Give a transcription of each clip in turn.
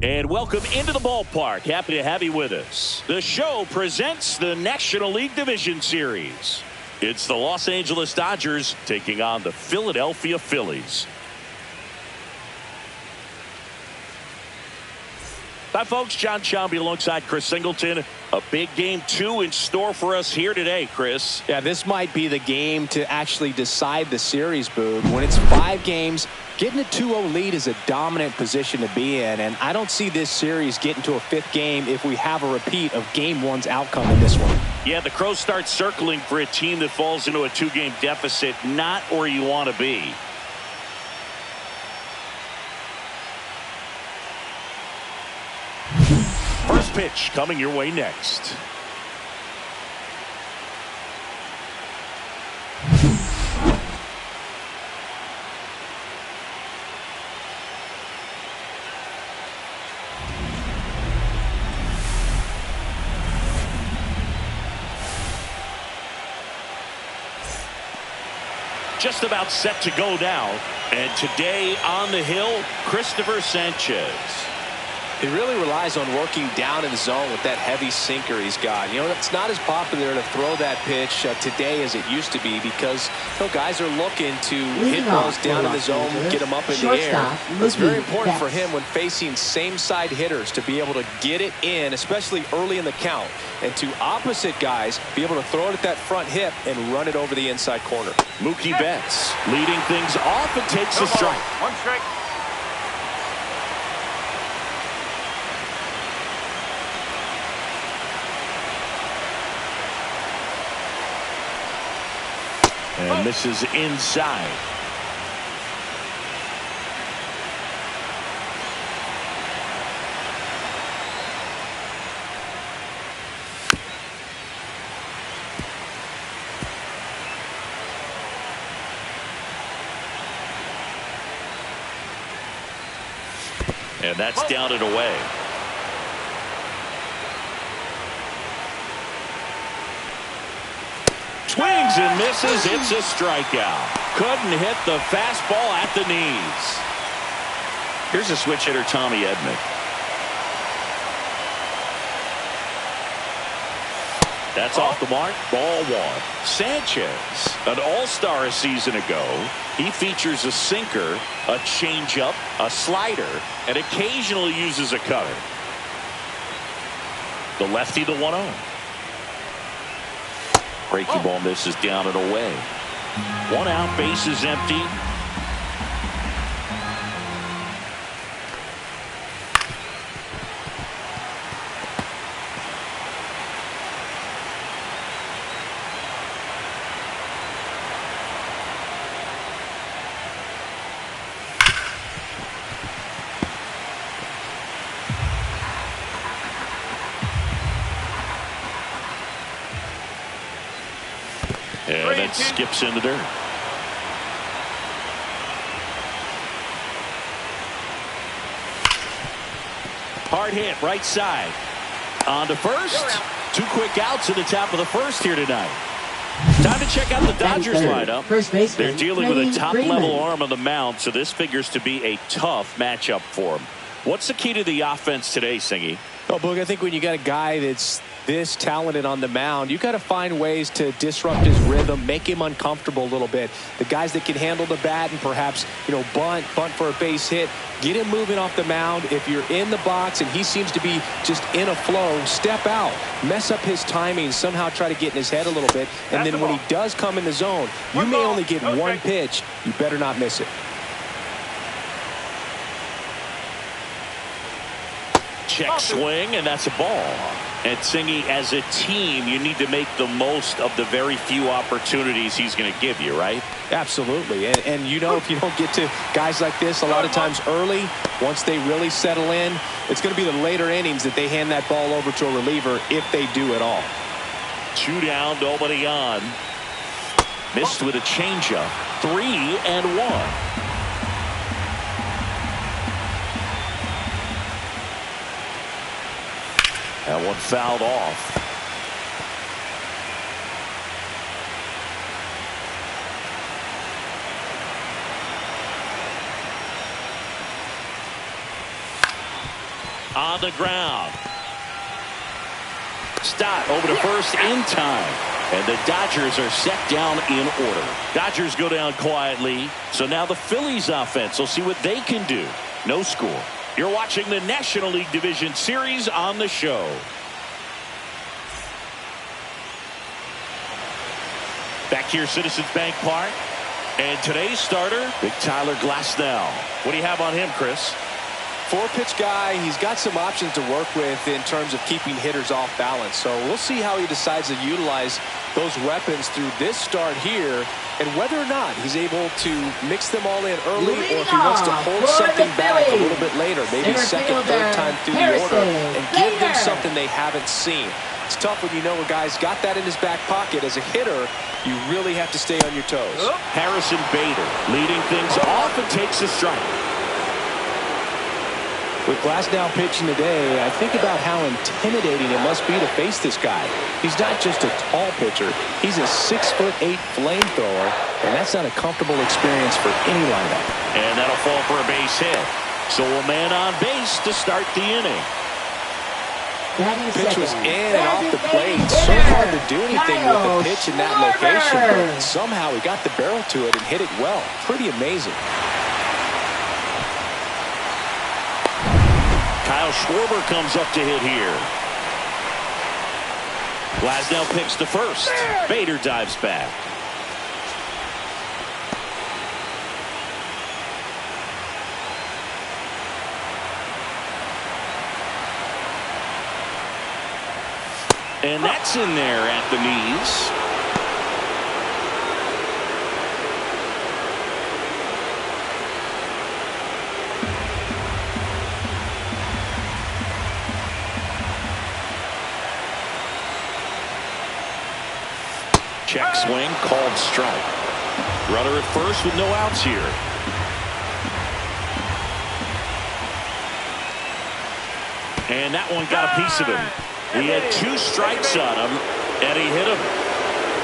And welcome into the ballpark. Happy to have you with us. The show presents the National League Division Series. It's the Los Angeles Dodgers taking on the Philadelphia Phillies. Hi, folks. John Sciambi alongside Chris Singleton. A big game 2 in store for us here today, Chris. Yeah, this might be the game to actually decide the series, Boog. When it's 5 games, getting a 2-0 lead is a dominant position to be in, and I don't see this series getting to a 5th game if we have a repeat of Game 1's outcome in this one. Yeah, the Crows start circling for a team that falls into a 2-game deficit, not where you want to be. First pitch coming your way next. Just about set to go now. And today on the hill, Christopher Sanchez. He really relies on working down in the zone with that heavy sinker he's got. You know, it's not as popular to throw that pitch today as it used to be because guys are looking to hit balls down in the zone, get them up in the air. It's very important for him when facing same-side hitters to be able to get it in, especially early in the count, and to opposite guys be able to throw it at that front hip and run it over the inside corner. Mookie Betts leading things off and takes a strike. 1 strike. And this is inside. And that's down and away. Swings and misses. It's a strikeout. Couldn't hit the fastball at the knees. Here's a switch hitter, Tommy Edman. That's off the mark. Ball 1. Sanchez, an all-star a season ago. He features a sinker, a changeup, a slider, and occasionally uses a cutter. The lefty, the 1-0. Breaking ball misses down and away. 1 out, base is empty. And that skips into dirt. Hard hit, right side. On to first. 2 quick outs in the top of the first here tonight. Time to check out the Dodgers lineup. They're dealing with a top-level arm on the mound, so this figures to be a tough matchup for them. What's the key to the offense today, Singy? Well, Boog, I think when you got a guy that's this talented on the mound, you got to find ways to disrupt his rhythm, make him uncomfortable a little bit. The guys that can handle the bat and perhaps, bunt for a base hit, get him moving off the mound. If you're in the box and he seems to be just in a flow, step out, mess up his timing, somehow try to get in his head a little bit. And then when he does come in the zone, you may only get 1 pitch. You better not miss it. Check swing, and that's a ball. And Singy, as a team, you need to make the most of the very few opportunities he's going to give you, right? Absolutely. And if you don't get to guys like this a lot of times early, once they really settle in, it's going to be the later innings that they hand that ball over to a reliever if they do at all. 2 down, nobody on. Missed with a changeup. 3-1. That one fouled off. On the ground. Stott over to first in time. And the Dodgers are set down in order. Dodgers go down quietly. So now the Phillies offense will see what they can do. No score. You're watching the National League Division Series on the show. Back here, Citizens Bank Park. And today's starter, Big Tyler Glasnow. What do you have on him, Chris? Four-pitch guy. He's got some options to work with in terms of keeping hitters off balance. So we'll see how he decides to utilize those weapons through this start here, and whether or not he's able to mix them all in early, or if he wants to hold something back a little bit later, maybe second, third time through the order, and give them something they haven't seen. It's tough when you know a guy's got that in his back pocket. As a hitter, you really have to stay on your toes. Harrison Bader leading things off and takes a strike. With Glasnow pitching today, I think about how intimidating it must be to face this guy. He's not just a tall pitcher. He's a 6'8" flamethrower, and that's not a comfortable experience for any lineup. And that'll fall for a base hit. So a man on base to start the inning. Pitch was in and off the plate. So hard to do anything with the pitch in that location, but somehow he got the barrel to it and hit it well. Pretty amazing. Kyle Schwarber comes up to hit here. Glasnow picks to first. Bader dives back. And that's in there at the knees. Check swing, called strike. Runner at first with no outs here. And that one got a piece of him. He had 2 strikes on him, and he hit him.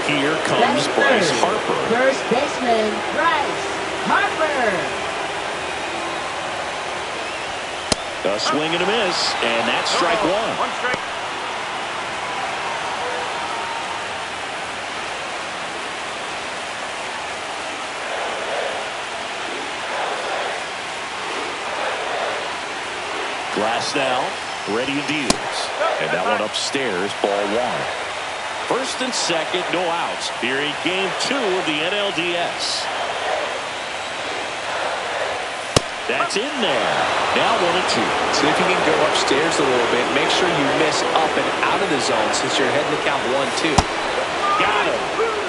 Here comes Bryce Harper. First baseman, Bryce Harper. A swing and a miss, and that's strike one. One strike. Glasnow ready and deals. And that one upstairs, ball 1. First and second, no outs here in game 2 of the NLDS. That's in there. Now 1-2. See if you can go upstairs a little bit. Make sure you miss up and out of the zone since you're heading to count 1-2. Got him.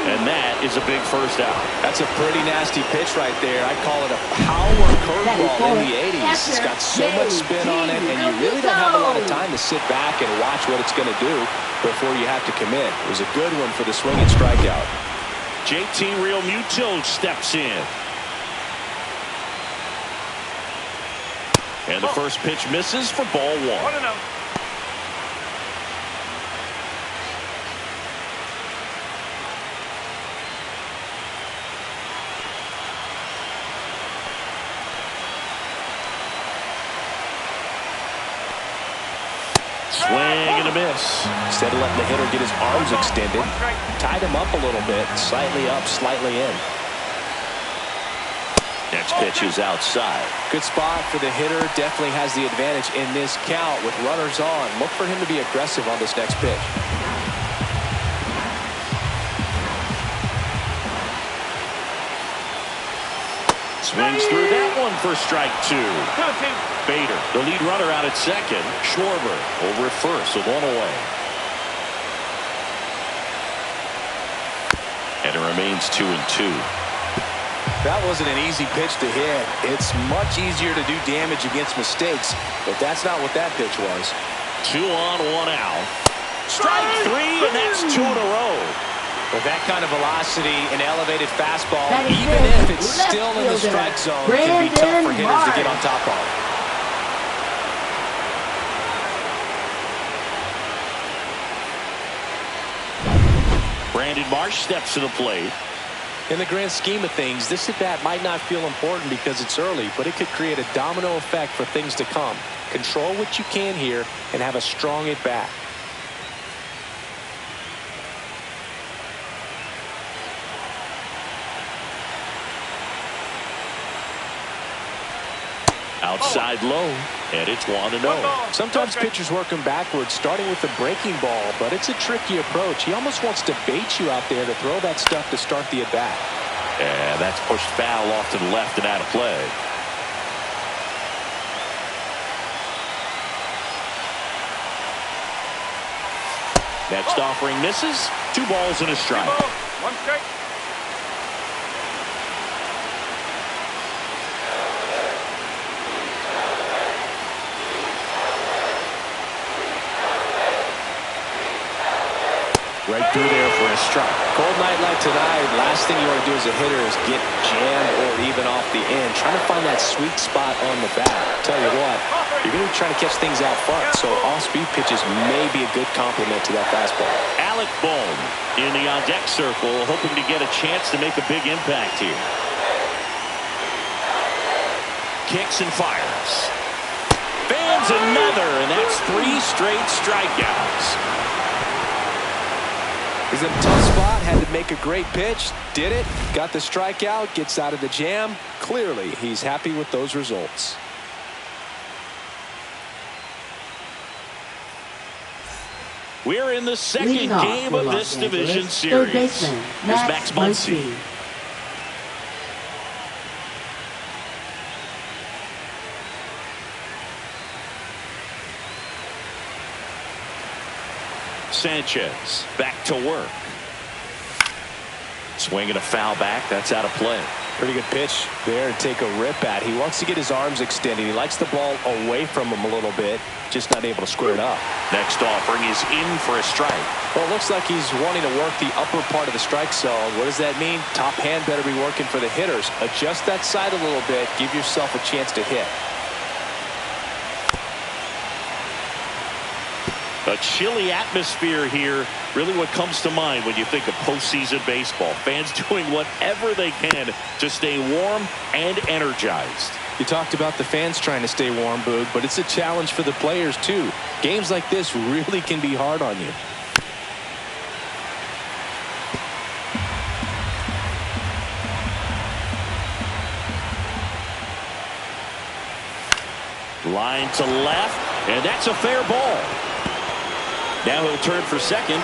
And that is a big first out. That's a pretty nasty pitch right there. I call it a power curveball in the 80s. It's got so much spin on it, and you really don't have a lot of time to sit back and watch what it's going to do before you have to commit. It was a good one for the swing and strikeout. JT Realmuto steps in. And the first pitch misses for ball 1. 1-0. Swing and a miss. Instead of letting the hitter get his arms extended, tied him up a little bit, slightly up, slightly in. Next pitch is outside. Good spot for the hitter. Definitely has the advantage in this count with runners on. Look for him to be aggressive on this next pitch. Swings through that one for strike 2. Bader, the lead runner out at second. Schwarber over at first with 1 away. And it remains 2-2. That wasn't an easy pitch to hit. It's much easier to do damage against mistakes, but that's not what that pitch was. 2 on, 1 out. Strike 3, and that's 2 in a row. With that kind of velocity, an elevated fastball, even if it's still in the strike zone, can be tough for hitters to get on top of. Brandon Marsh steps to the plate. In the grand scheme of things, this at-bat might not feel important because it's early, but it could create a domino effect for things to come. Control what you can here and have a strong at bat. Outside low, and it's 1-0. Sometimes pitchers work him backwards, starting with the breaking ball, but it's a tricky approach. He almost wants to bait you out there to throw that stuff to start the at-bat. And that's pushed foul off to the left and out of play. Next offering misses. 2 balls and a strike. 1 strike. Right through there for a strike. Cold night like tonight, last thing you want to do as a hitter is get jammed or even off the end. Trying to find that sweet spot on the bat. Tell you what, you're going to be trying to catch things out front, so off-speed pitches may be a good complement to that fastball. Alec Bohm in the on-deck circle, hoping to get a chance to make a big impact here. Kicks and fires. Fans another, and that's 3 straight strikeouts. He's in a tough spot, had to make a great pitch, did it, got the strikeout, gets out of the jam. Clearly, he's happy with those results. We're in the second game of this division series. Here's Max Muncy. Sanchez back to work. Swinging a foul back. That's out of play. Pretty good pitch there to take a rip at. He wants to get his arms extended. He likes the ball away from him a little bit. Just not able to square it up. Next offering is in for a strike. Well, it looks like he's wanting to work the upper part of the strike zone. What does that mean? Top hand better be working for the hitters. Adjust that side a little bit. Give yourself a chance to hit. A chilly atmosphere here. Really what comes to mind when you think of postseason baseball. Fans doing whatever they can to stay warm and energized. You talked about the fans trying to stay warm, Boog, but it's a challenge for the players too. Games like this really can be hard on you. Line to left, and that's a fair ball. Now he'll turn for second.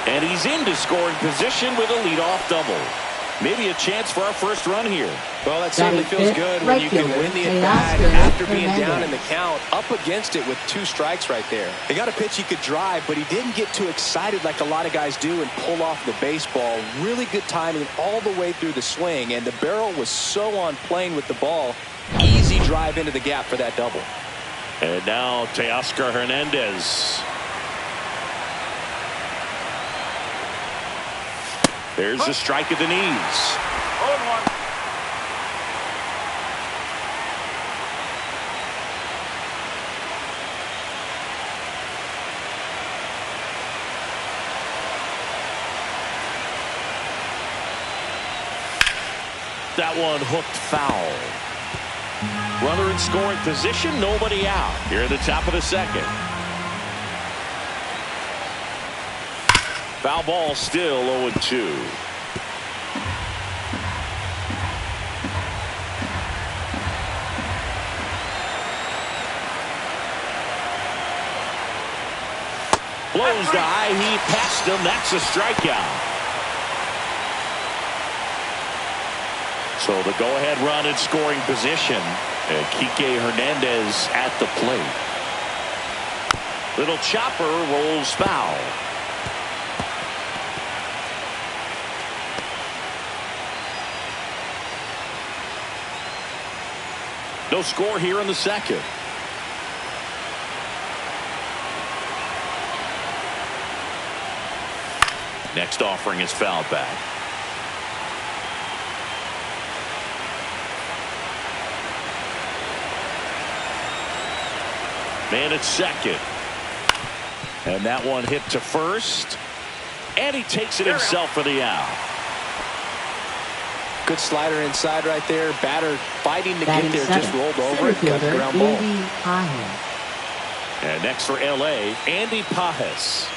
And he's into scoring position with a leadoff double. Maybe a chance for our first run here. Well, that certainly feels good when you can win the at-bat after being down in the count, up against it with 2 strikes right there. He got a pitch he could drive, but he didn't get too excited like a lot of guys do and pull off the baseball. Really good timing all the way through the swing, and the barrel was so on plane with the ball. Easy drive into the gap for that double. And now Teoscar Hernandez. There's a strike at the knees. 0-1. That one hooked foul. Runner in scoring position, nobody out. Here at the top of the second. Foul ball still 0-2. Blows by, he passed him. That's a strikeout. So the go-ahead run in scoring position. And Kike Hernandez at the plate. Little chopper rolls foul. No score here in the second. Next offering is fouled back. Man at second. And that one hit to first. And he takes it himself for the out. Good slider inside right there. Batter fighting to get there, just rolled over and cut the ground ball. And next for L.A., Andy Pages.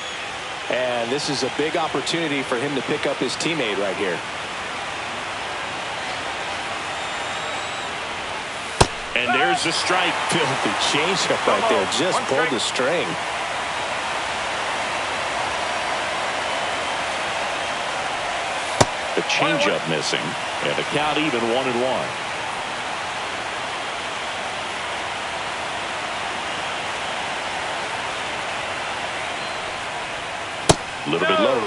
And this is a big opportunity for him to pick up his teammate right here. And there's the strike. Filthy changeup right there. Just pulled the string. The changeup missing. And the count even 1-1. A little bit low.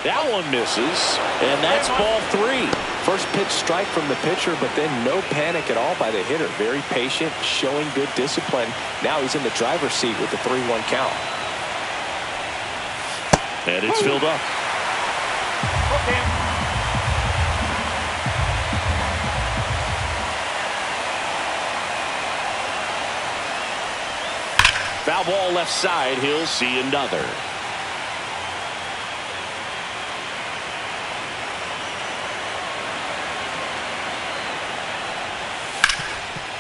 That one misses, and that's ball 3. First pitch strike from the pitcher, but then no panic at all by the hitter. Very patient, showing good discipline. Now he's in the driver's seat with the 3-1 count. And it's filled up. Foul ball left side. He'll see another.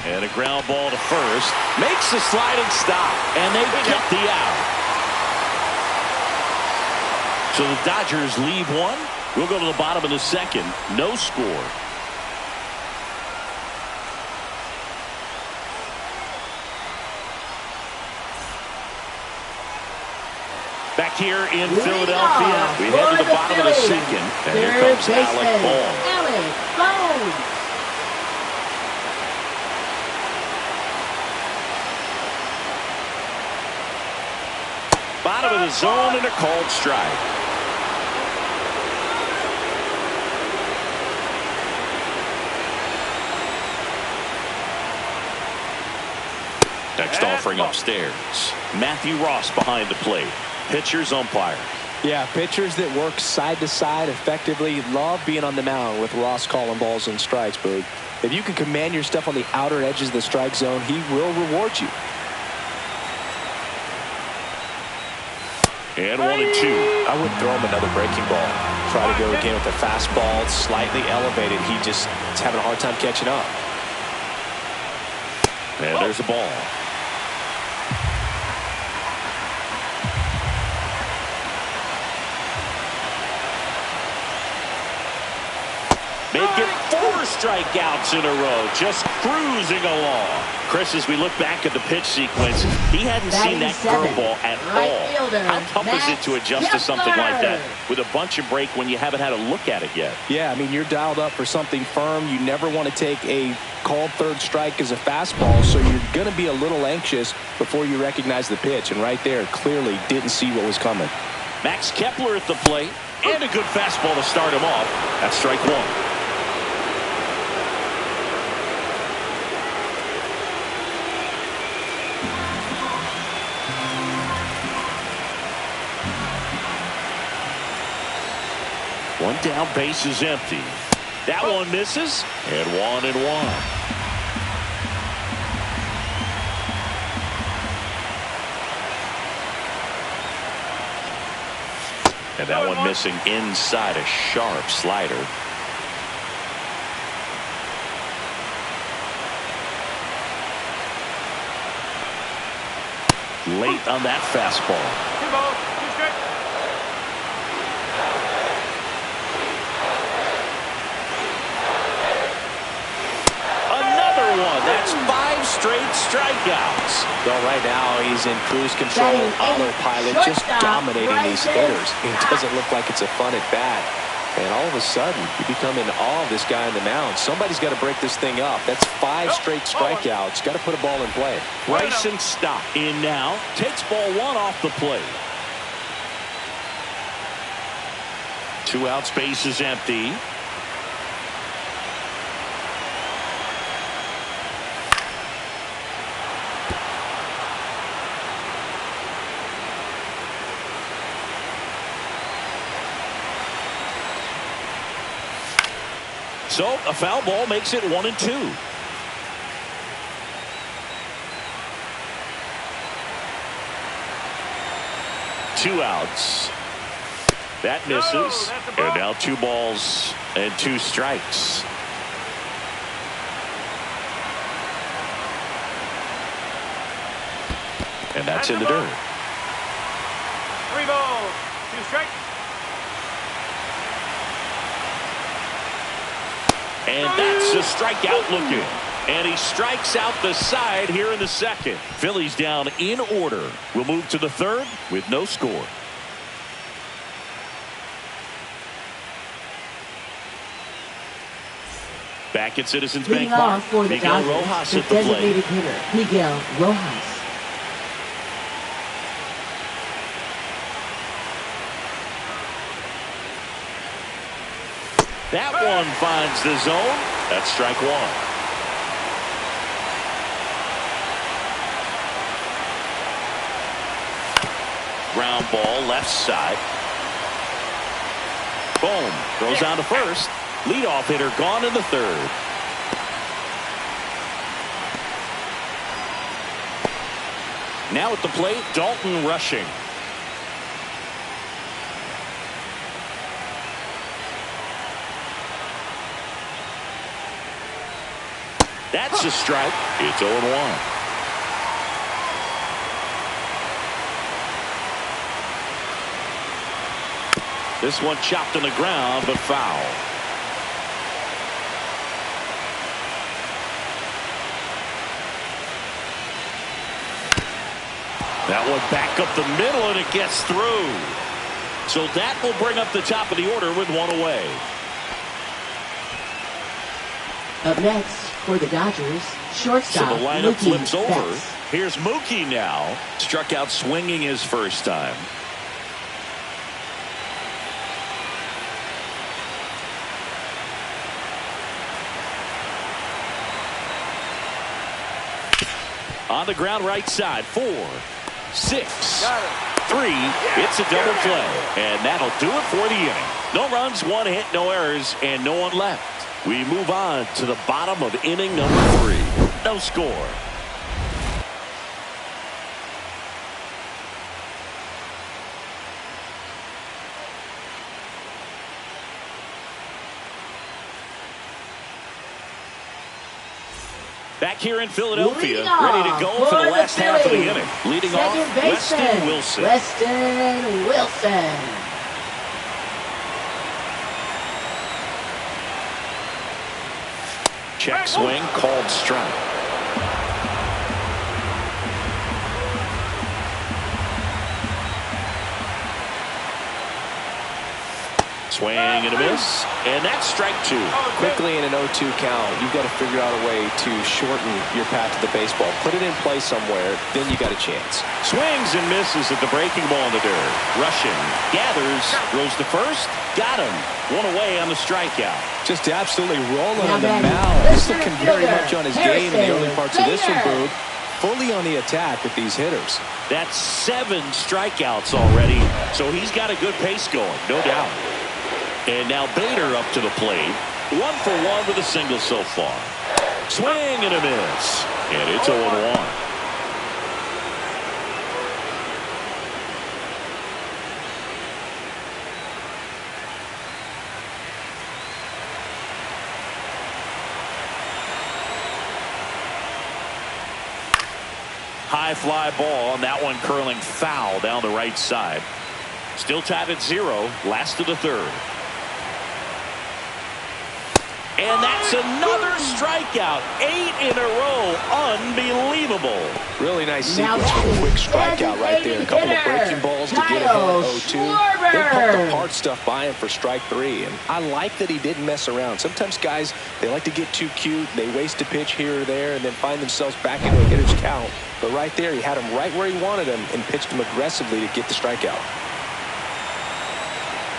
And a ground ball to first. Makes the sliding stop. And they get the out. So the Dodgers leave one. We'll go to the bottom of the second. No score. Back here in Philadelphia, we head to the bottom of the second. And here comes Alec Bohm. Bottom of the zone and a called strike. Next offering upstairs. Matthew Ross behind the plate. Pitchers, umpire. Yeah, pitchers that work side to side effectively love being on the mound with Ross calling balls and strikes. But if you can command your stuff on the outer edges of the strike zone, he will reward you. And 1-2. I wouldn't throw him another breaking ball. Try to go again with the fastball. It's slightly elevated. He just is having a hard time catching up. And there's a ball. Make it 4 strikeouts in a row. Just cruising along. Chris, as we look back at the pitch sequence, he hadn't seen that curveball at all. How tough is it to adjust to something like that with a bunch of break when you haven't had a look at it yet? Yeah, I mean, you're dialed up for something firm. You never want to take a called third strike as a fastball, so you're going to be a little anxious before you recognize the pitch. And right there, clearly didn't see what was coming. Max Kepler at the plate, and a good fastball to start him off. That's strike 1. One down, base is empty. That one misses, and 1-1. And that one missing inside, a sharp slider. Late on that fastball. That's 5 straight strikeouts. Well, right now he's in cruise control, autopilot, just dominating these hitters. It doesn't look like it's a fun at bat. And all of a sudden, you become in awe of this guy on the mound. Somebody's got to break this thing up. That's 5 straight strikeouts. Got to put a ball in play. Bryson Stott in now. Takes ball 1 off the plate. 2 outs, base is empty. So a foul ball makes it 1-2. 2 outs. That misses. And now 2 balls and 2 strikes. And that's in the dirt. 3 balls, 2 strikes. And that's a strikeout looking. And he strikes out the side here in the second. Phillies down in order. We'll move to the third with no score. Back at Citizens Bank Park, Miguel Rojas at the plate. Designated hitter, Miguel Rojas. That one finds the zone. That's strike 1. Ground ball left side. Boom. Throws on to first. Leadoff hitter gone in the third. Now at the plate, Dalton rushing. That's a strike. It's 0-1. This one chopped on the ground, but foul. That one back up the middle, and it gets through. So that will bring up the top of the order with 1 away. Up next for the Dodgers, shortstop. So the lineup Mookie flips over. Betts. Here's Mookie now. Struck out swinging his first time. On the ground right side. 4, 6, 3. It's a double play. And that'll do it for the inning. No runs, 1 hit, no errors, and no one left. We move on to the bottom of inning number 3. No score. Back here in Philadelphia, ready to go for the last half of the inning. Leading off, Weston Wilson. Weston Wilson. Check swing, called strike. Swing and a miss, and that's strike 2. Quickly in an 0-2 count, you've got to figure out a way to shorten your path to the baseball. Put it in play somewhere, then you got a chance. Swings and misses at the breaking ball in the dirt. Rushing, gathers, throws to first, got him. 1 away on the strikeout. Just absolutely rolling on the mound. He's looking very much on his game in the early parts of this one, Boob. Fully on the attack with these hitters. That's 7 strikeouts already, so he's got a good pace going, no doubt. And now Bader up to the plate. 1 for 1 with a single so far. Swing and a miss. And it's 0-1. High fly ball, and that one curling foul down the right side. Still tied at 0, last of the third. And that's another strikeout. 8 in a row. Unbelievable. Really nice sequence for a quick strikeout right there. A couple of breaking balls to get ahead 0-2. Then pumped the hard stuff by him for strike 3. And I like that he didn't mess around. Sometimes guys, they like to get too cute. They waste a pitch here or there and then find themselves back into a hitter's count. But right there, he had him right where he wanted him and pitched him aggressively to get the strikeout.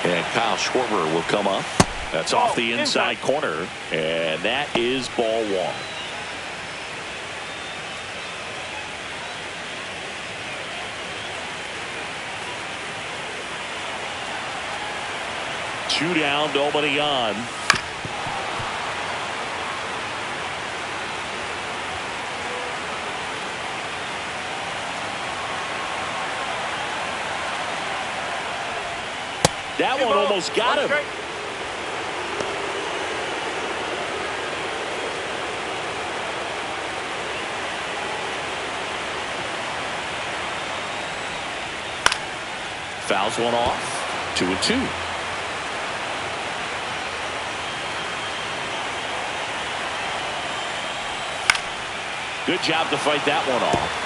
And Kyle Schwarber will come up. That's off the inside corner, and that is ball 1. Two down, nobody on. That one almost got him. Fouls one off. 2-2. Good job to fight that one off.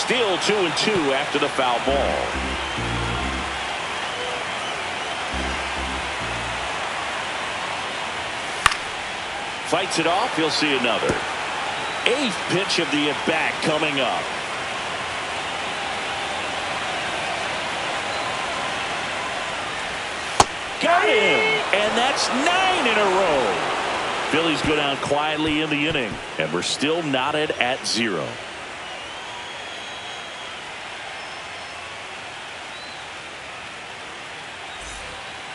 Still 2-2 after the foul ball. Fights it off. He'll see another. 8th pitch of the at-bat coming up. Got him! And that's 9 in a row. Phillies go down quietly in the inning, and we're still knotted at 0.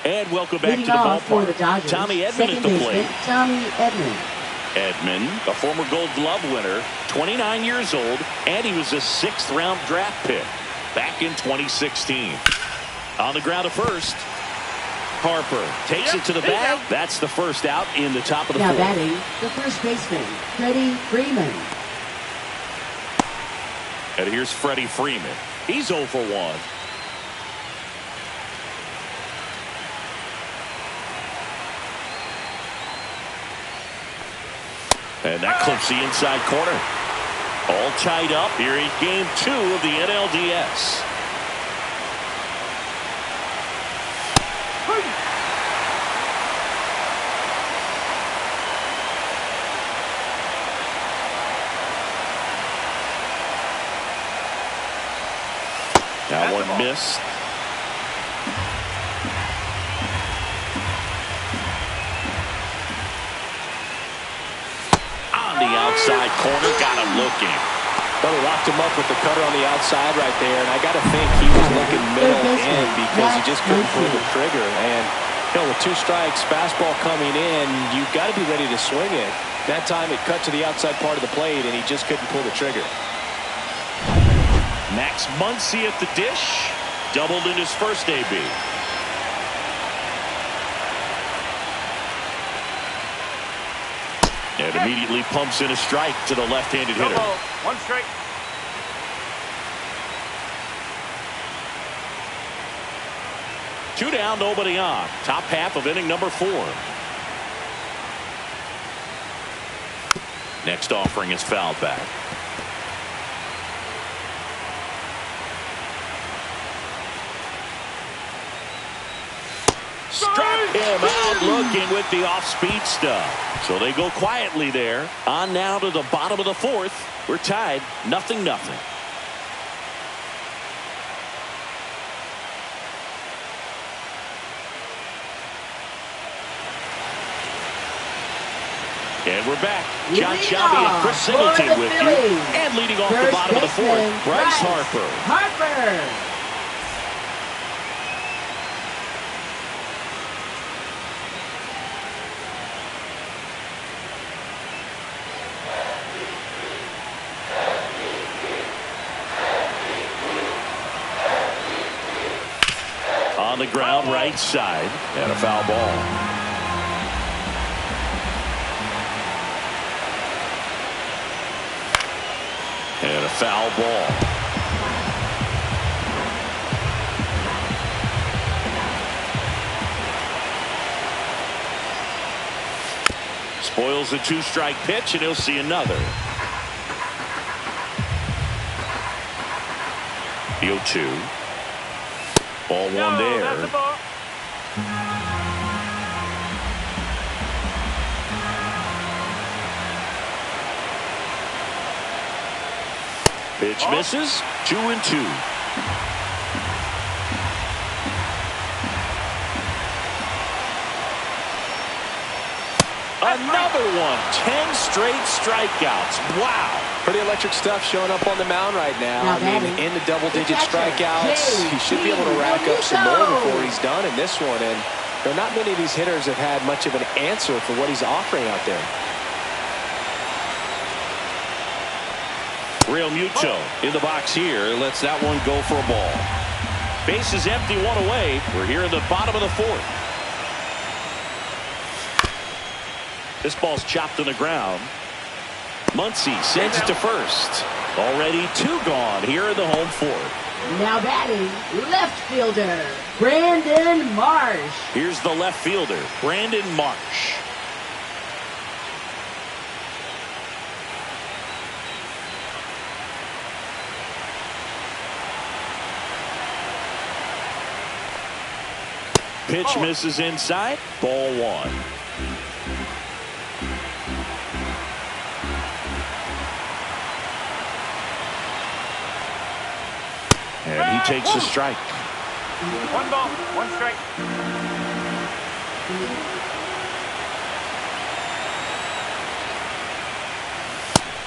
And welcome back to the ballpark. For the Dodgers, Tommy Edman at the plate. Tommy Edman. Edman, a former Gold Glove winner, 29 years old, and he was a 6th-round draft pick back in 2016. On the ground at first, Harper takes it to the bag. That's the first out in the top of the 4th. Now batting, the first baseman, Freddie Freeman. And here's Freddie Freeman. He's 0 for 1. And that clips the inside corner. All tied up here in game 2 of the NLDS. That one missed. Outside corner, got him looking. Well, he locked him up with the cutter on the outside right there, and I got to think he was looking middle in because he just couldn't pull the trigger. And you know, with 2 strikes, fastball coming in, you've got to be ready to swing it. That time it cut to the outside part of the plate, and he just couldn't pull the trigger. Max Muncy at the dish, doubled in his first AB. And immediately pumps in a strike to the left-handed hitter. 1 strike. Two down, nobody on. Top half of inning number 4. Next offering is fouled back. Struck him out looking with the off-speed stuff. So they go quietly there. On now to the bottom of the 4th. We're tied 0-0. And we're back. John Shelby and Chris Singleton with you. And leading off the bottom of the 4th, Bryce Harper. On the ground, right side, and a foul ball. And a foul ball. Spoils the 2-strike pitch, and he'll see another. The 0-2. Ball 1 there. Pitch misses. 2-2. Another one. 10 straight strikeouts. Wow. Pretty electric stuff showing up on the mound right now. I mean, in the double-digit strikeouts, he should be able to rack up some more before he's done in this one. And there are not many of these hitters have had much of an answer for what he's offering out there. Real Muto in the box here. Lets that one go for a ball. Base is empty, one away. We're here in the bottom of the fourth. This ball's chopped to the ground. Muncy sends it to first. Already 2 gone here in the home fourth. Now batting, left fielder, Brandon Marsh. Here's the left fielder, Brandon Marsh. Pitch misses inside. Ball 1. And he takes a strike. 1 ball, 1 strike.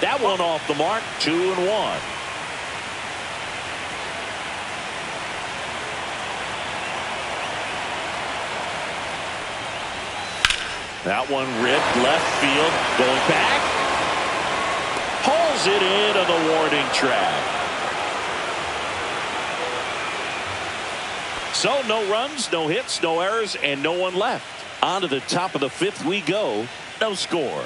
That one off the mark. 2-1. That one ripped left field. Going back. Pulls it into the warning track. So no runs, no hits, no errors, and no one left. On to the top of the 5th we go. No score.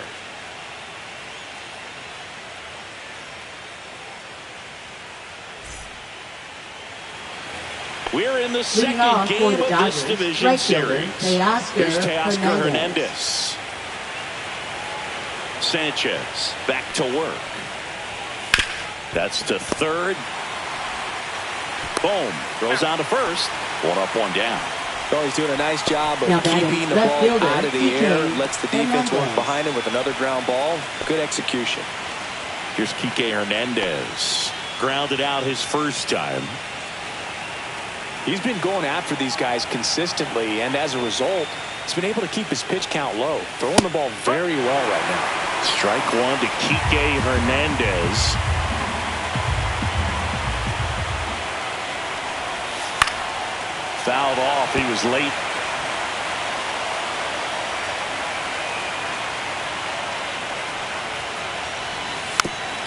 We're in the second game of this division series. Here's Teoscar Hernandez. Sanchez back to work. That's to third. Boom. Throws on to first. 1 up, 1 down. Well, he's doing a nice job of keeping the ball out of the air. Lets the defense work behind him with another ground ball. Good execution. Here's Kike Hernandez. Grounded out his first time. He's been going after these guys consistently, and as a result, he's been able to keep his pitch count low. Throwing the ball very well right now. Strike 1 to Kike Hernandez. Fouled off. He was late.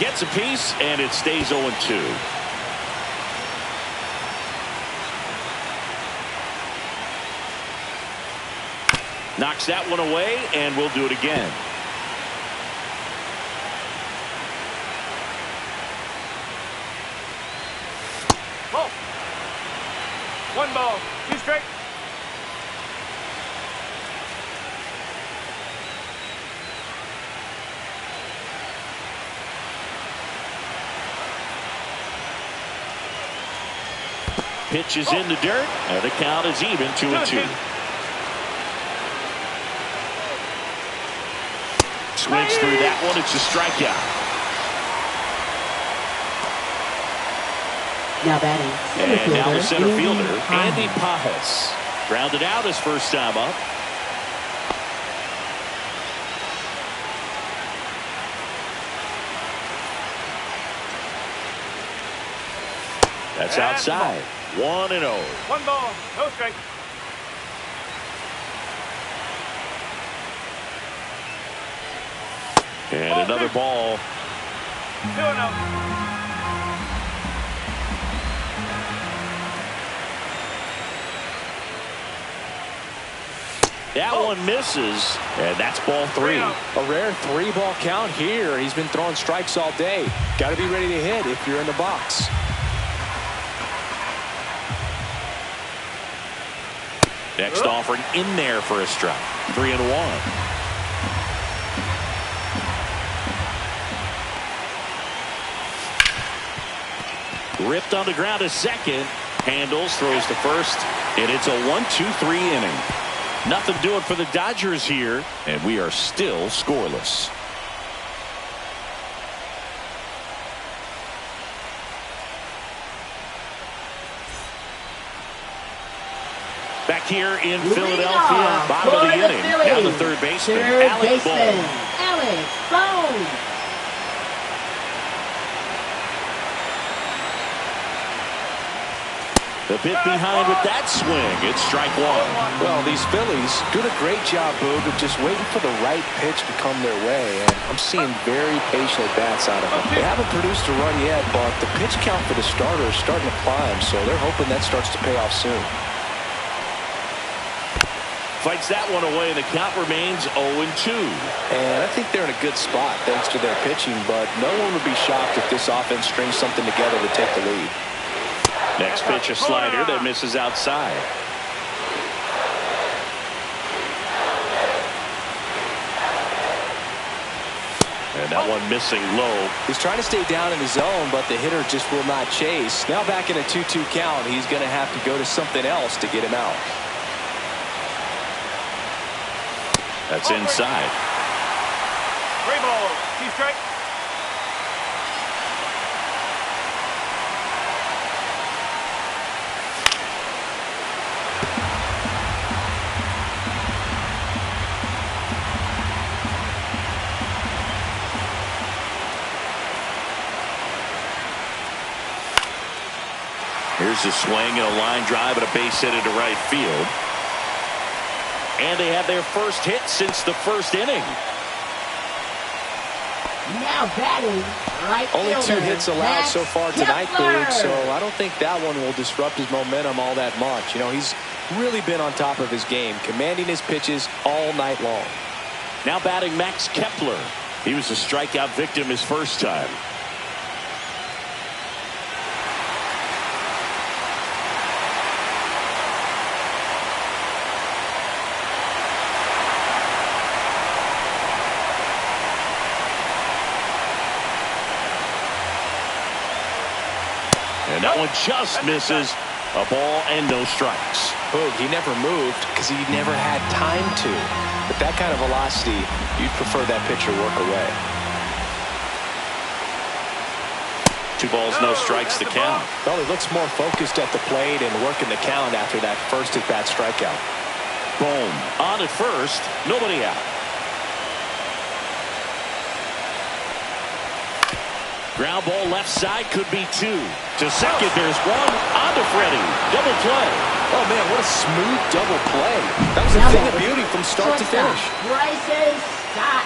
Gets a piece, and it stays 0-2. Knocks that one away, and we'll do it again. Ball. 1 ball, 2 strike. Pitch is in the dirt, and the count is even, 2-2. Swings through that one. It's a strikeout. Now batting, and now the center fielder, Andy Pajas. Grounded out his first time up. That's outside. 1-0. 1 ball, no strike. And another ball. 2-0. That one misses, and that's ball 3. A rare 3-ball count here. He's been throwing strikes all day. Got to be ready to hit if you're in the box. Next offering in there for a strike. 3-1. Ripped on the ground to second. Handles, throws to first, and it's a 1-2-3 inning. Nothing doing for the Dodgers here, and we are still scoreless. Back here in Philadelphia, bottom of the inning. Now the third baseman, Alec Bohm. The bit behind with that swing. It's strike one. Well, these Phillies doing a great job, Boog, of just waiting for the right pitch to come their way. And I'm seeing very patient at-bats out of them. They haven't produced a run yet, but the pitch count for the starter is starting to climb, so they're hoping that starts to pay off soon. Fights that one away, and the count remains 0-2. And I think they're in a good spot thanks to their pitching, but no one would be shocked if this offense strings something together to take the lead. Next pitch, a slider that misses outside. And that one missing low. He's trying to stay down in the zone, but the hitter just will not chase. Now back in a 2-2 count, he's going to have to go to something else to get him out. That's inside. 3 balls. 2 strikes. Here's a swing and a line drive and a base hit into right field. And they have their first hit since the first inning. Now batting, right Only 2 hits allowed so far tonight, Boog, so Kepler. I don't think that one will disrupt his momentum all that much. You know, he's really been on top of his game, commanding his pitches all night long. Now batting Max Kepler. He was a strikeout victim his first time. And that one just misses. A ball and no strikes. Boog, he never moved because he never had time to. But that kind of velocity, you'd prefer that pitcher work away. 2 balls, no strikes to count. Well, he looks more focused at the plate and working the count after that first at-bat strikeout. Boom. On at first. Nobody out. Ground ball left side, could be 2. To second, there's 1. On to Freddie. Double play. Oh, man, what a smooth double play. That was a thing of beauty from start to finish. Bryson Stott.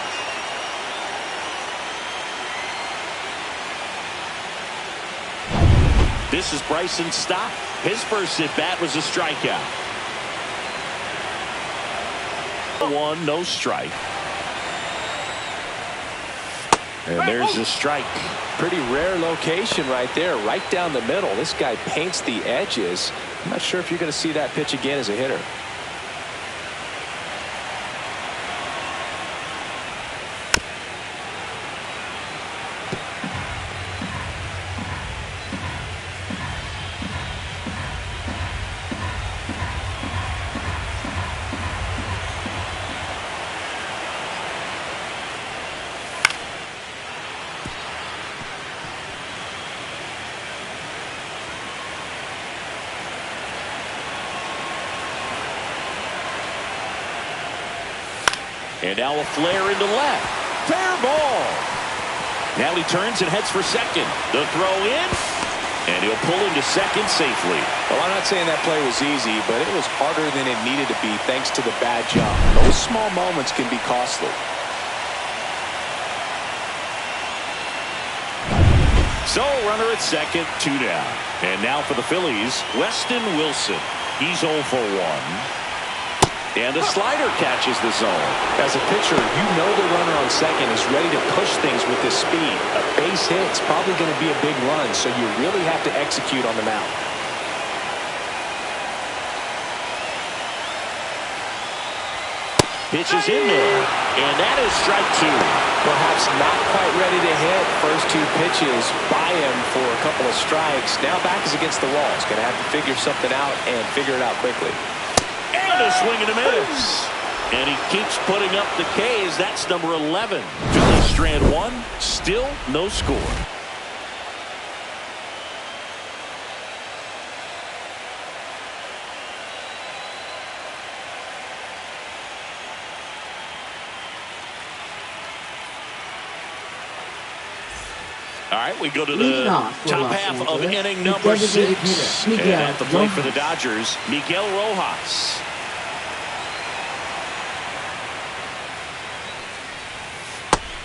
This is Bryson Stott. His first at-bat was a strikeout. 1, no strike. And there's a strike. Pretty rare location right there, right down the middle. This guy paints the edges. I'm not sure if you're going to see that pitch again as a hitter. And now a flare into left. Fair ball. Now he turns and heads for second. The throw in. And he'll pull him to second safely. Well, I'm not saying that play was easy, but it was harder than it needed to be thanks to the bad jump. Those small moments can be costly. So runner at second, 2 down. And now for the Phillies, Weston Wilson. He's 0 for 1. And a slider catches the zone. As a pitcher, you know the runner on second is ready to push things with his speed. A base hit's probably going to be a big run, so you really have to execute on the mound. Pitches in there. And that is strike 2. Perhaps not quite ready to hit. First 2 pitches by him for a couple of strikes. Now back is against the wall. He's going to have to figure something out and figure it out quickly. And a swing and a miss. And he keeps putting up the K's. That's number 11. Phillies strand 1. Still no score. All right, we go to the top half of inning number 6. And at the plate for the Dodgers, Miguel Rojas.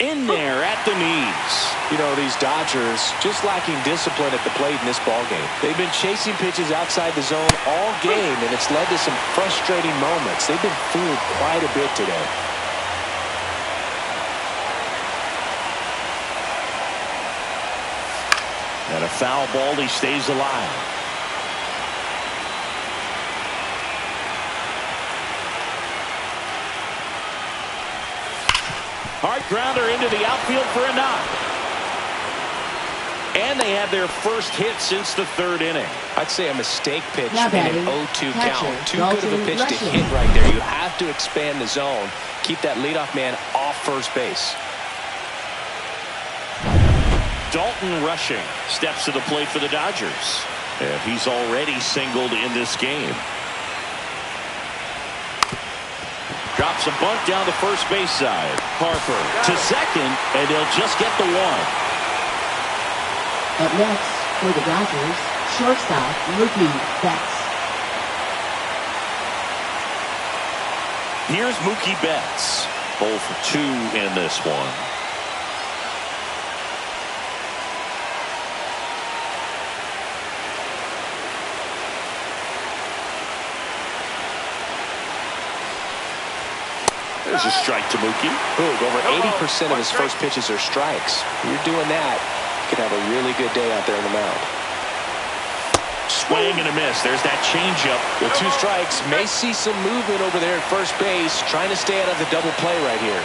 In there at the knees. You know, these Dodgers just lacking discipline at the plate in this ballgame. They've been chasing pitches outside the zone all game, and it's led to some frustrating moments. They've been fooled quite a bit today. And a foul ball, he stays alive. Hard grounder into the outfield for a knock. And they have their first hit since the 3rd inning. I'd say a mistake pitch in an 0-2 count. Too good of a pitch to hit right there. You have to expand the zone. Keep that leadoff man off first base. Dalton Rushing steps to the plate for the Dodgers. And he's already singled in this game. Drops a bunt down the first base side. Harper to second, and they'll just get the 1. Up next for the Dodgers, shortstop Mookie Betts. Here's Mookie Betts. 0 for 2 in this one. There's a strike to Mookie. Over 80% of his first pitches are strikes. You're doing that, you can have a really good day out there on the mound. Swing and a miss. There's that changeup. With 2 strikes, may see some movement over there at first base, trying to stay out of the double play right here.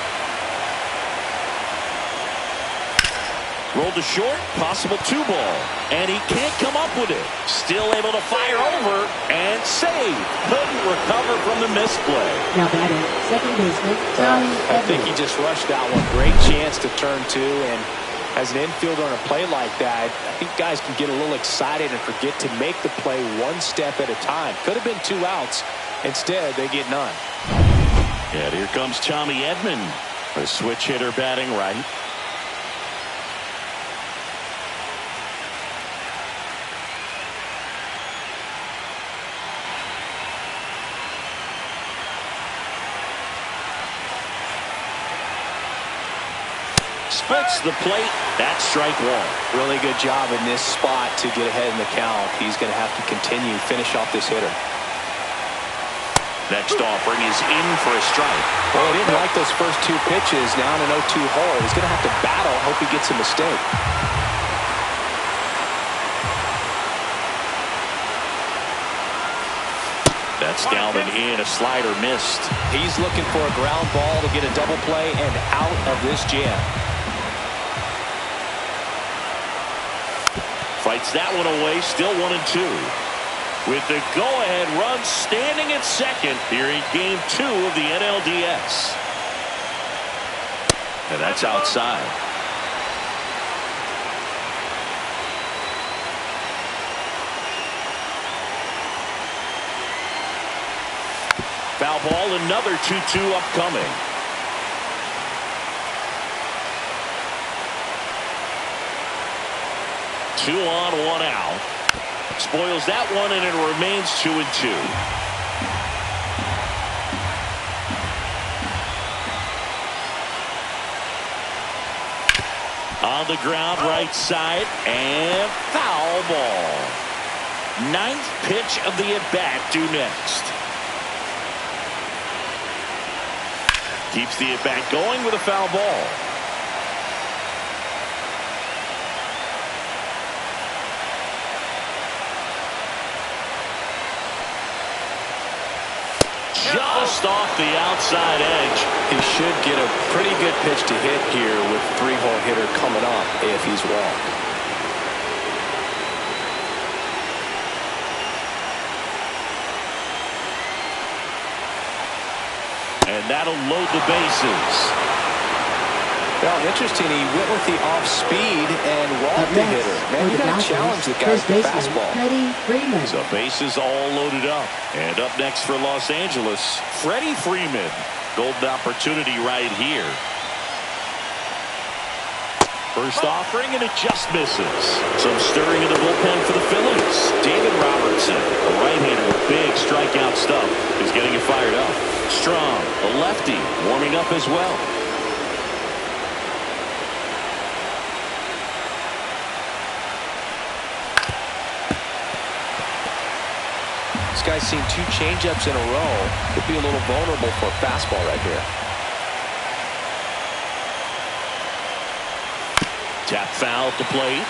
Rolled to short, possible 2-ball. And he can't come up with it. Still able to fire over and save. Couldn't recover from the misplay. Now batting, second baseman, Tommy Edman. I think he just rushed that one. Great chance to turn 2, and as an infielder on a play like that, I think guys can get a little excited and forget to make the play one step at a time. Could have been 2 outs. Instead, they get none. And here comes Tommy Edman, a switch hitter batting right. Splits the plate. That's strike 1. Really good job in this spot to get ahead in the count. He's going to have to continue, finish off this hitter. Next offering is in for a strike. Well, he didn't like those first 2 pitches. Now in an 0-2 hole, he's going to have to battle. Hope he gets a mistake. That's down and in. A slider missed. He's looking for a ground ball to get a double play and out of this jam. Fights that one away. Still 1-2. With the go-ahead run standing at second here in Game 2 of the NLDS. And that's outside. Foul ball, another 2-2 upcoming. Two on, 1 out. Spoils that one, and it remains 2-2. On the ground, right side, and foul ball. 9th pitch of the at-bat due next. Keeps the at-bat going with a foul ball. Just off the outside edge. He should get a pretty good pitch to hit here with 3-hole hitter coming up if he's walked. And that'll load the bases. Well, interesting. He went with the off speed and walked the hitter. Man, you got to challenge the guy with the fastball. So bases all loaded up. And up next for Los Angeles, Freddie Freeman. Golden opportunity right here. First offering, and it just misses. Some stirring in the bullpen for the Phillies. David Robertson, a right-hander with big strikeout stuff, is getting it fired up. Strong, a lefty, warming up as well. This guy's seen 2 changeups in a row. Could be a little vulnerable for a fastball right here. Tap foul at the plate.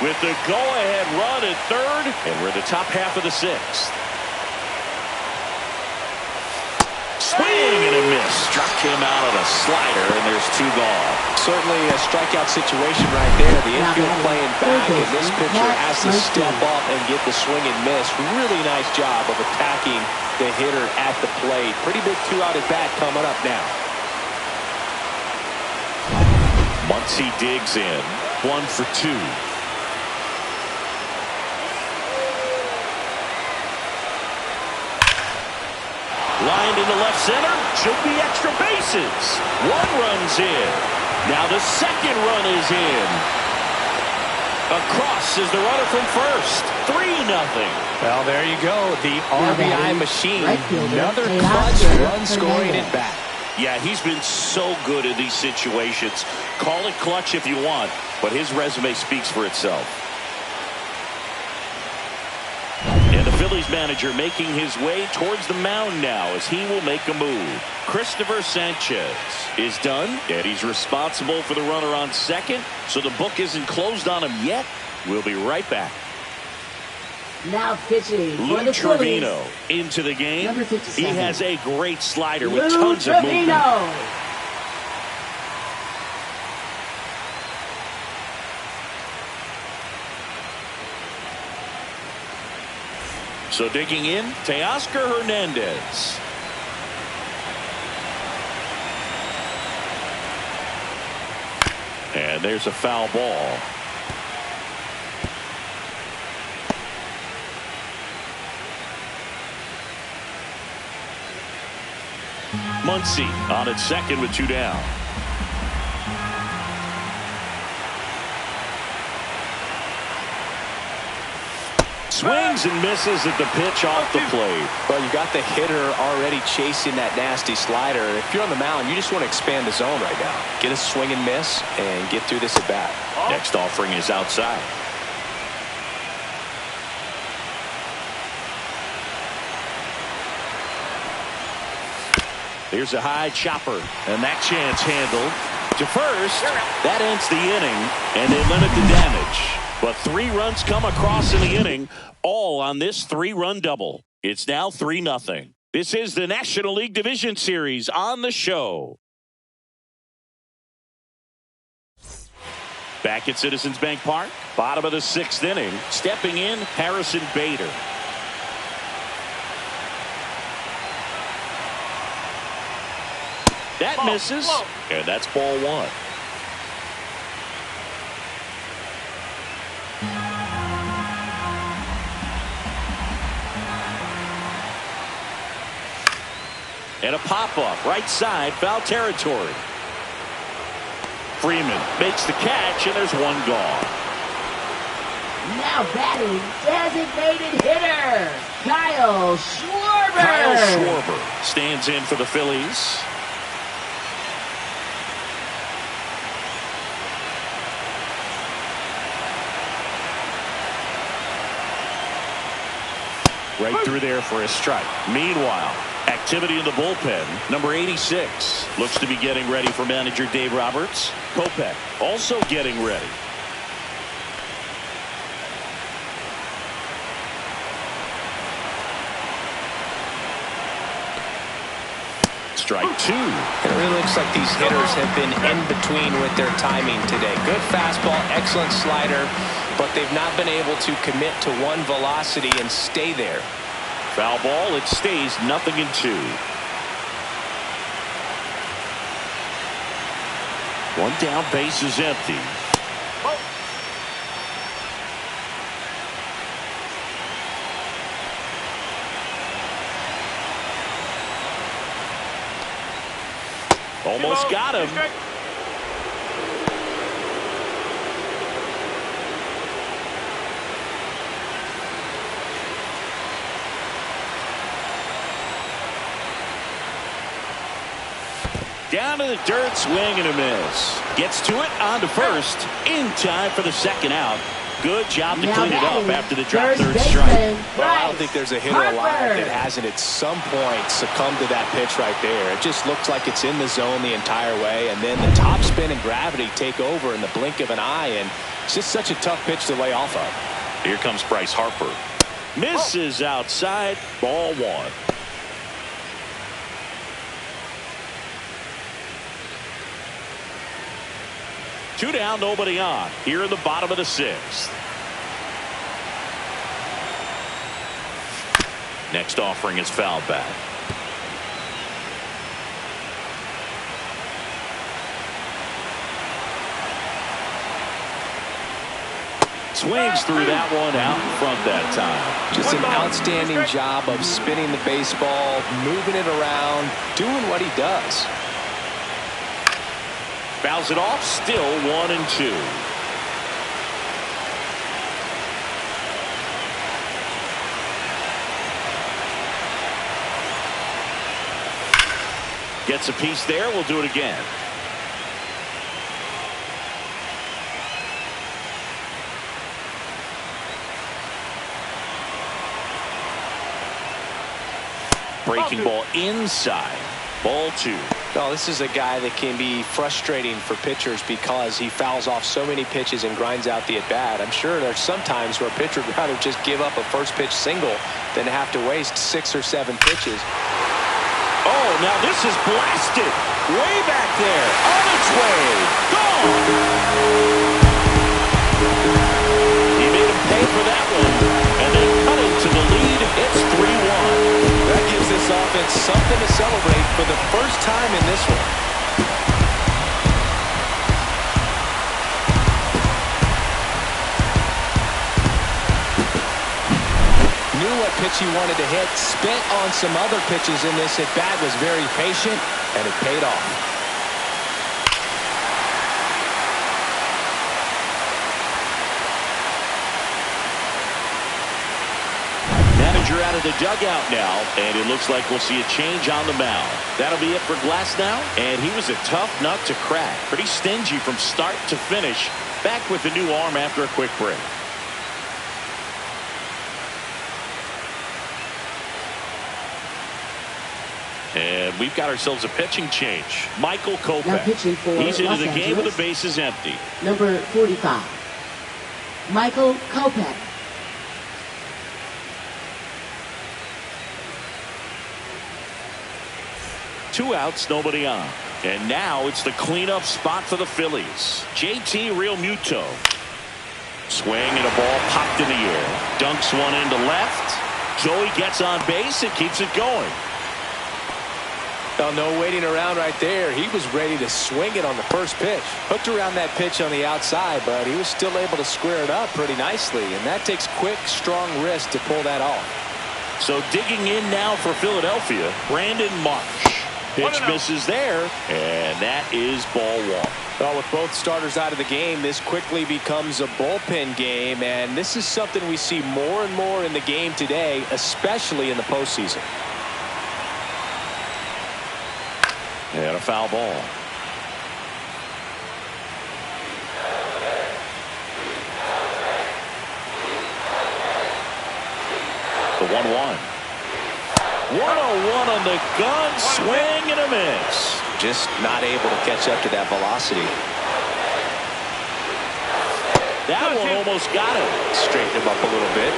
With the go-ahead run at third, and we're in the top half of the 6th. Swing and a miss. Struck him out on a slider, and there's 2 gone. Certainly a strikeout situation right there. The infield playing back, and this pitcher has to step up and get the swing and miss. Really nice job of attacking the hitter at the plate. Pretty big 2-out at bat coming up now. Muncy digs in. 1 for 2. Lined into left center. Should be extra bases. 1 run's in. Now the 2nd run is in. Across is the runner from first. 3-0. Well, there you go. The RBI machine. Another clutch run scoring at bat. Yeah, he's been so good in these situations. Call it clutch if you want, but his resume speaks for itself. And the Phillies manager making his way towards the mound now as he will make a move. Christopher Sanchez is done, and he's responsible for the runner on second, so the book isn't closed on him yet. We'll be right back. Now pitching for Lou the Trevino Phillies. into the game. Number He 57. has a great slider Lou with tons of movement. Trevino. So digging in, Teoscar Hernandez. And there's a foul ball. Muncy on at second with 2 down. Swings and misses at the pitch off the plate. Well, you got the hitter already chasing that nasty slider. If you're on the mound, you just want to expand the zone right now. Get a swing and miss and get through this at bat. Next offering is outside. Here's a high chopper, and that chance handled to first. That ends the inning, and they limit the damage. But 3 runs come across in the inning, all on this 3-run double. It's now 3-0. This is the National League Division Series on the show. Back at Citizens Bank Park, bottom of the 6th inning, stepping in, Harrison Bader. That misses, and that's ball 1. And a pop-up, right side, foul territory. Freeman makes the catch, and there's 1 gone. Now batting, designated hitter, Kyle Schwarber. Kyle Schwarber stands in for the Phillies. Right through there for a strike. Meanwhile, activity in the bullpen. Number 86 looks to be getting ready for manager Dave Roberts. Kopech also getting ready. Strike 2. It really looks like these hitters have been in between with their timing today. Good fastball, excellent slider, but they've not been able to commit to one velocity and stay there. Foul ball, it stays 0-2. 1 down, base is empty. Almost got him. Down to the dirt, swing and a miss. Gets to it, on to first, in time for the second out. Good job to clean it up after the drop third strike. Well, I don't think there's a hitter alive that hasn't at some point succumbed to that pitch right there. It just looks like it's in the zone the entire way, and then the topspin and gravity take over in the blink of an eye, and it's just such a tough pitch to lay off of. Here comes Bryce Harper. Misses outside, ball one. Two down, nobody on. Here in the bottom of the sixth. Next offering is foul back. Swings through that one out in front that time. Just an outstanding job of spinning the baseball, moving it around, doing what he does. Fouls it off, still 1-2. Gets a piece there, we'll do it again. Breaking ball inside. Ball two. No, this is a guy that can be frustrating for pitchers because he fouls off so many pitches and grinds out the at-bat. I'm sure there's some times where a pitcher would rather just give up a first pitch single than have to waste 6 or 7 pitches. Oh, now this is blasted. Way back there. On its way. Gone. He made him pay for that one. And they cut it to the lead. It's 3-1. That gives this offense something to celebrate for the first time in this one. Knew what pitch he wanted to hit, spent on some other pitches in this at bat, was very patient, and it paid off. Manager out of the dugout now, and it looks like we'll see a change on the mound. That'll be it for Glass now, and he was a tough nut to crack. Pretty stingy from start to finish. Back with the new arm after a quick break. And we've got ourselves a pitching change. Michael Kopech. He's into the game with the bases empty. Number 45, Michael Kopech. Two outs, nobody on. And now it's the cleanup spot for the Phillies. JT Realmuto. Swing and a ball popped in the air. Dunks one into left. Joey gets on base and keeps it going. Oh, no waiting around right there. He was ready to swing it on the first pitch. Hooked around that pitch on the outside, but he was still able to square it up pretty nicely. And that takes quick, strong wrist to pull that off. So digging in now for Philadelphia, Brandon Marsh. Pitch misses there, and that is ball one. Well, with both starters out of the game, this quickly becomes a bullpen game, and this is something we see more and more in the game today, especially in the postseason. And a foul ball. The 1-1. 1-0-1 on the gun, swing and a miss. Just not able to catch up to that velocity. That one almost got him. Straighten him up a little bit.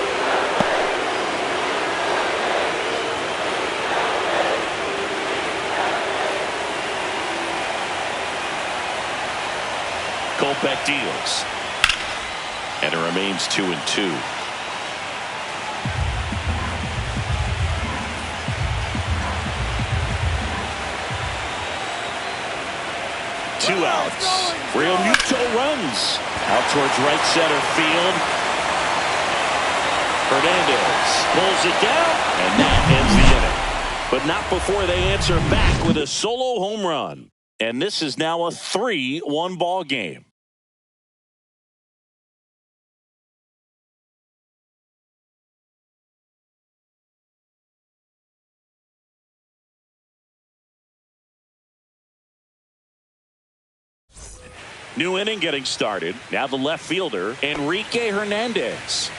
Kopech deals. And it remains 2-2. Two outs. Realmuto runs out towards right center field. Hernandez pulls it down, and that ends the inning. But not before they answer back with a solo home run. And this is now a 3-1 ball game. New inning getting started. Now the left fielder, Enrique Hernandez.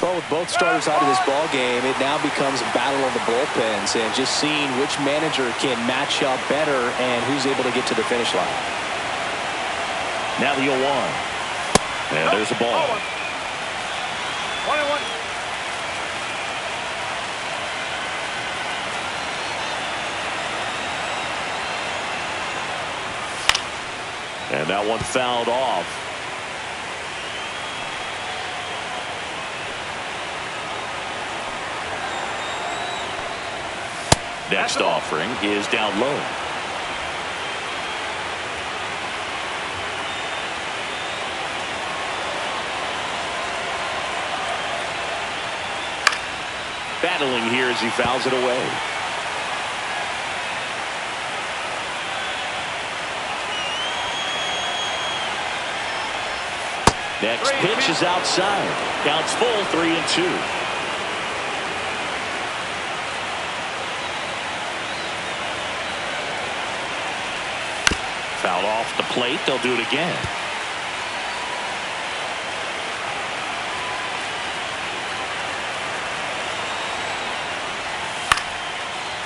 Well, with both starters out of this ball game, it now becomes a battle of the bullpens and just seeing which manager can match up better and who's able to get to the finish line. Now the 0-1. And there's a ball. 1-1. And that one fouled off. Next offering is down low. Battling here as he fouls it away. Next pitch is outside. Counts full, 3-2. Foul off the plate. They'll do it again.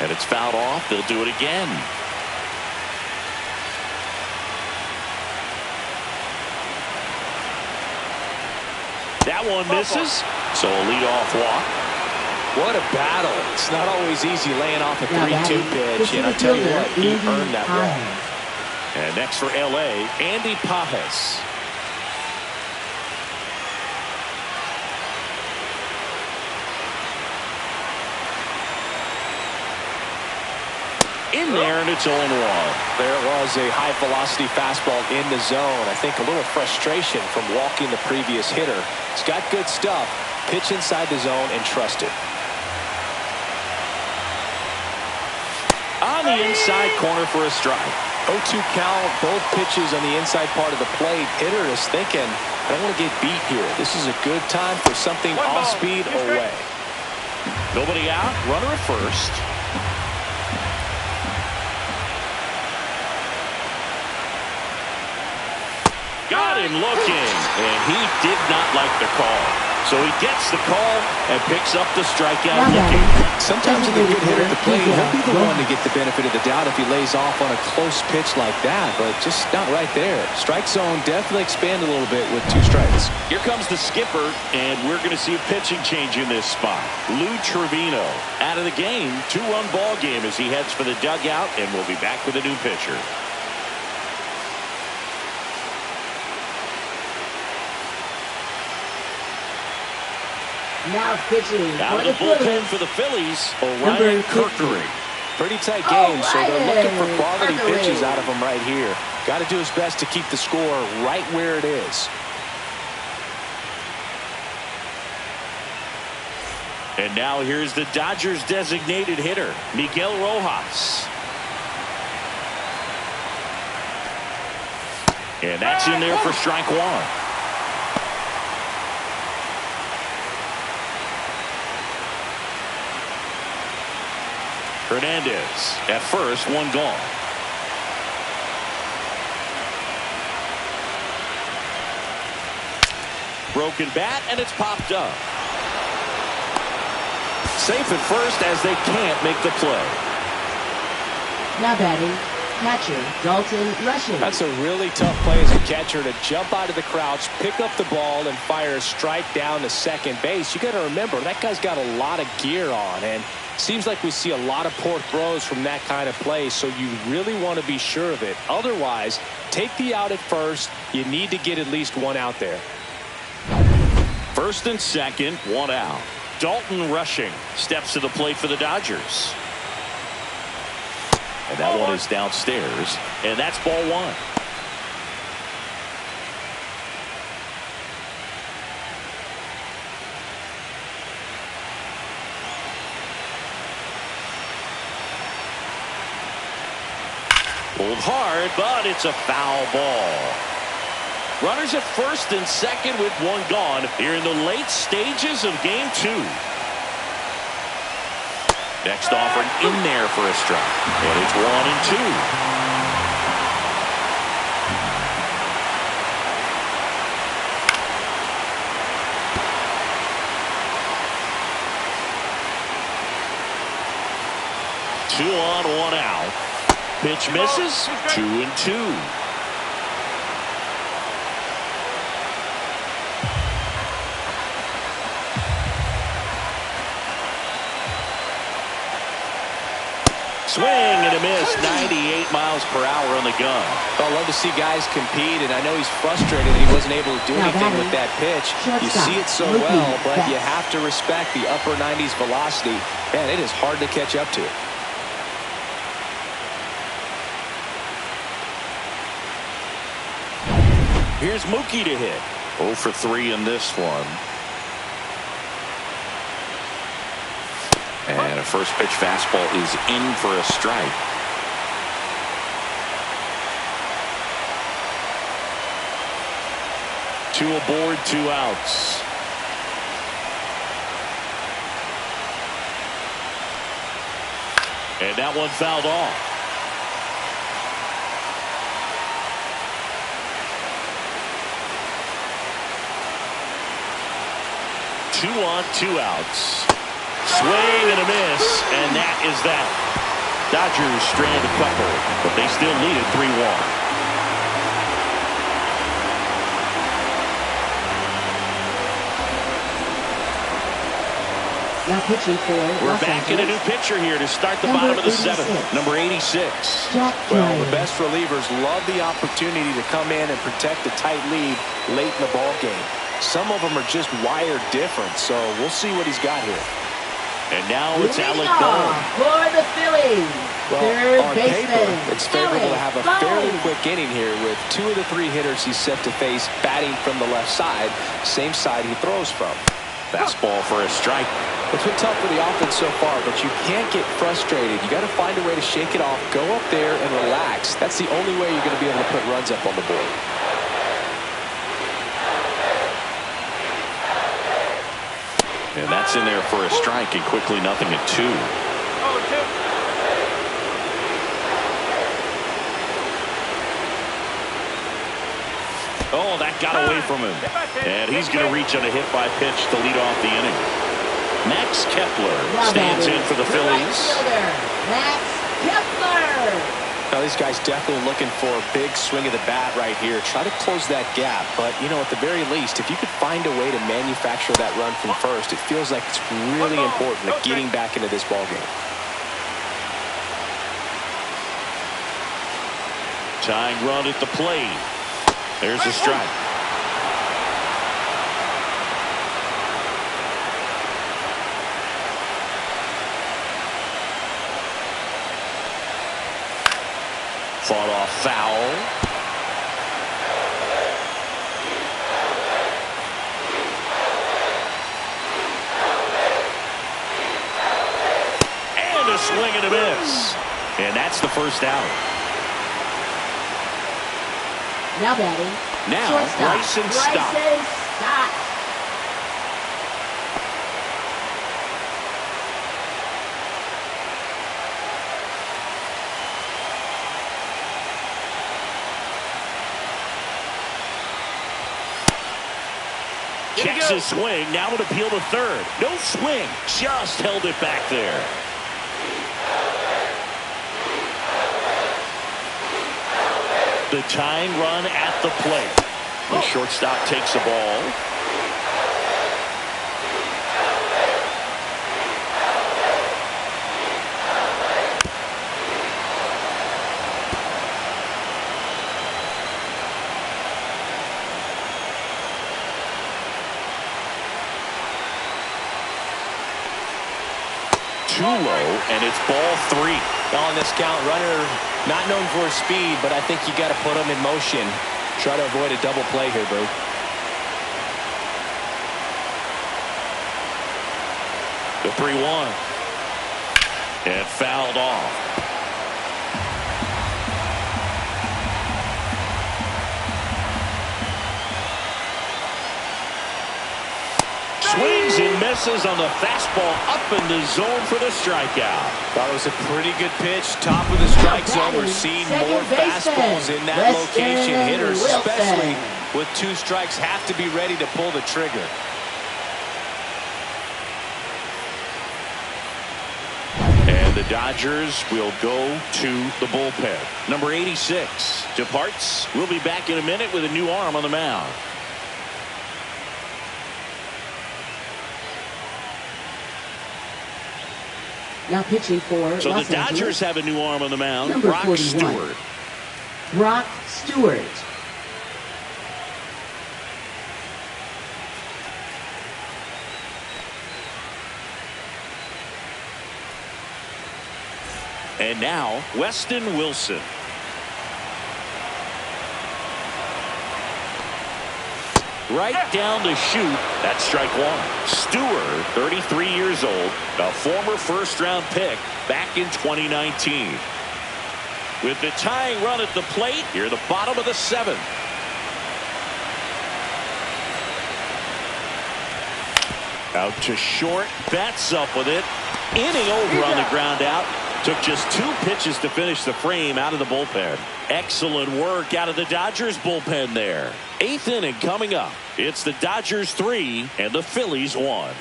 And it's fouled off. They'll do it again. That one misses. So a leadoff walk. What a battle. It's not always easy laying off a 3-2 pitch. And I tell you what, he earned that walk. And next for L.A., Andy Pajes. In there, and it's 0-1. There was a high-velocity fastball in the zone. I think a little frustration from walking the previous hitter. He's got good stuff. Pitch inside the zone and trust it. On the inside corner for a strike. 0-2 count, both pitches on the inside part of the plate. Hitter is thinking, I don't want to get beat here. This is a good time for something off speed away. Nobody out, runner at first. Got him looking, and he did not like the call. So he gets the call and picks up the strikeout looking. Sometimes with a good hitter at the plate, he'll be the one to get the benefit of the doubt if he lays off on a close pitch like that, but just not right there. Strike zone definitely expand a little bit with 2 strikes. Here comes the skipper, and we're going to see a pitching change in this spot. Lou Trevino out of the game. 2-run ball game as he heads for the dugout, and we'll be back with a new pitcher. Now pitching out of the bullpen for the Phillies, Number Kirkering. Pretty tight game, so they're looking for quality pitches out of him right here. Got to do his best to keep the score right where it is. And now here's the Dodgers designated hitter, Miguel Rojas. And that's in there for strike 1. Hernandez at first, 1 gone. Broken bat, and it's popped up. Safe at first as they can't make the play. Now batting, catcher Dalton Rushing. That's a really tough play as a catcher to jump out of the crouch, pick up the ball, and fire a strike down to second base. You got to remember, that guy's got a lot of gear on, and seems like we see a lot of poor throws from that kind of play, so you really want to be sure of it. Otherwise, take the out at first. You need to get at least 1 out there. First and second, 1 out. Dalton Rushing steps to the plate for the Dodgers. And that one is downstairs, and that's ball 1. Pulled hard, but it's a foul ball. Runners at first and second with one gone here in the late stages of game 2. Next offering in there for a strike. And it's 1-2. Two on, one out. Pitch misses. 2-2. Swing and a miss. 98 miles per hour on the gun. I love to see guys compete, and I know he's frustrated that he wasn't able to do anything with that pitch. You see it so well, but you have to respect the upper 90s velocity. Man, it is hard to catch up to. Here's Mookie to hit. 0 for 3 in this one. And a first pitch fastball is in for a strike. Two aboard, 2 outs. And that one fouled off. Two on, 2 outs. Swing and a miss, and that is that. Dodgers strand a couple, but they still lead it 3-1. Now pitching for We're back in a new pitcher here to start the bottom of the 7th. Number 86. Well, the best relievers love the opportunity to come in and protect a tight lead late in the ball game. Some of them are just wired different, so we'll see what he's got here. And now it's Alec Bohm for the Phillies. Well, on paper, it's favorable to have a fairly quick inning here with 2 of the 3 hitters he's set to face batting from the left side, same side he throws from. Fastball for a strike. It's been tough for the offense so far, but you can't get frustrated. You got to find a way to shake it off, go up there and relax. That's the only way you're going to be able to put runs up on the board. And that's in there for a strike, and quickly 0-2. Oh, that got away from him. And he's going to reach on a hit by pitch to lead off the inning. Max Kepler stands in for the Phillies. Max Kepler. Now, these guys definitely looking for a big swing of the bat right here. Try to close that gap. But, you know, at the very least, if you could find a way to manufacture that run from first, it feels like it's really important to getting back into this ballgame. Tying run at the plate. There's a strike. Fought off foul. And a swing and a miss. And that's the first out. Now batting. Now Bryson Stott. Checks his swing. Now an appeal to third. No swing. Just held it back there. The tying run at the plate. The shortstop takes the ball. Too low, and it's ball 3. On this count, runner not known for his speed, but I think you got to put him in motion. Try to avoid a double play here, Boo. The 3-1. And fouled off. swings and misses on the fastball up in the zone for the strikeout. That was a pretty good pitch. Top of the strike zone. We're seeing more fastballs in that location. Hitters, especially with 2 strikes, have to be ready to pull the trigger. And the Dodgers will go to the bullpen. Number 86 departs. We'll be back in a minute with a new arm on the mound. Now pitching for So Los the Dodgers Angeles, have a new arm on the mound. number Brock 41. Stewart. Brock Stewart. And now Weston Wilson. Right down the chute. That's strike 1. Stewart, 33 years old, a former first-round pick back in 2019. With the tying run at the plate, here the bottom of the 7th. Out to short. Bats up with it. Inning over on the ground out. Took just 2 pitches to finish the frame out of the bullpen. Excellent work out of the Dodgers bullpen there. 8th inning coming up. It's the Dodgers 3 and the Phillies 1.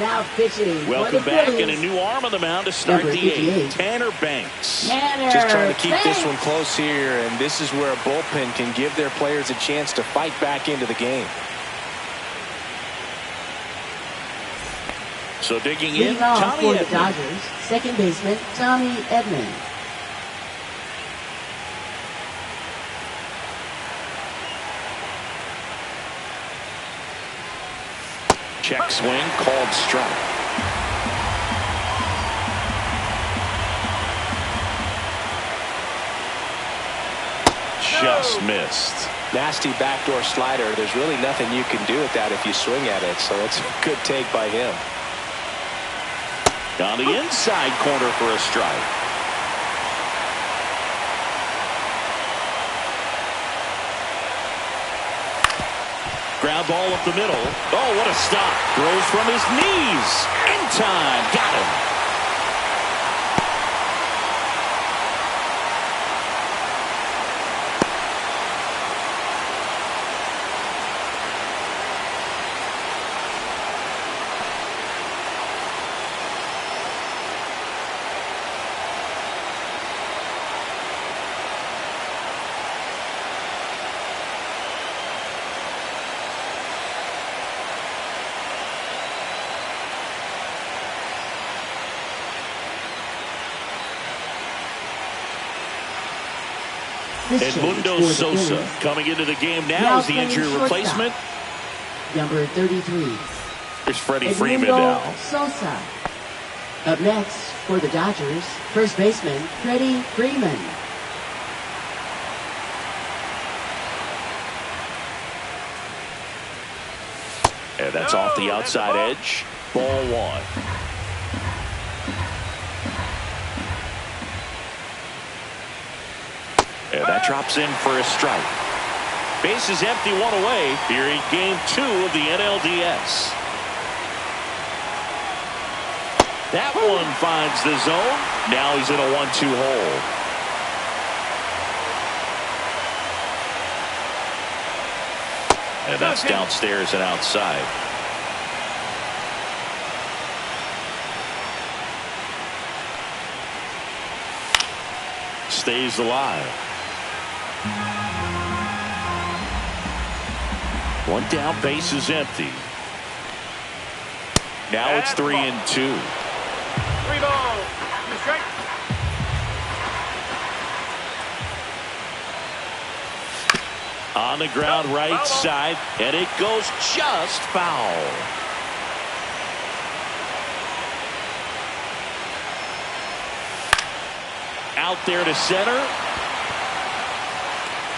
Now pitching. Welcome back, and a new arm on the mound to start Number the 8th. 58. Tanner Banks. Just trying to keep this one close here, and this is where a bullpen can give their players a chance to fight back into the game. So digging in, Leading off Tommy for the Edman. Dodgers, second baseman Tommy Edman. Check swing, called strike. Just missed. Nasty backdoor slider. There's really nothing you can do with that if you swing at it, so it's a good take by him. On the inside corner for a strike. Ground ball up the middle. Oh, what a stop. Throws from his knees. In time. Got him. Edmundo Sosa coming into the game now as the injury replacement. Number 33. There's Freddie Edmundo Freeman now. Sosa. Up next for the Dodgers, first baseman Freddie Freeman. And that's off the outside edge. Ball 1. And that drops in for a strike. Base is empty, 1 away here in game 2 of the NLDS. That one finds the zone. Now he's in a 1-2 hole. And that's downstairs and outside. Stays alive. 1 down, base is empty. Now it's 3-2. 3 balls. 2 strikes. On the ground right side, and it goes just foul. Out there to center.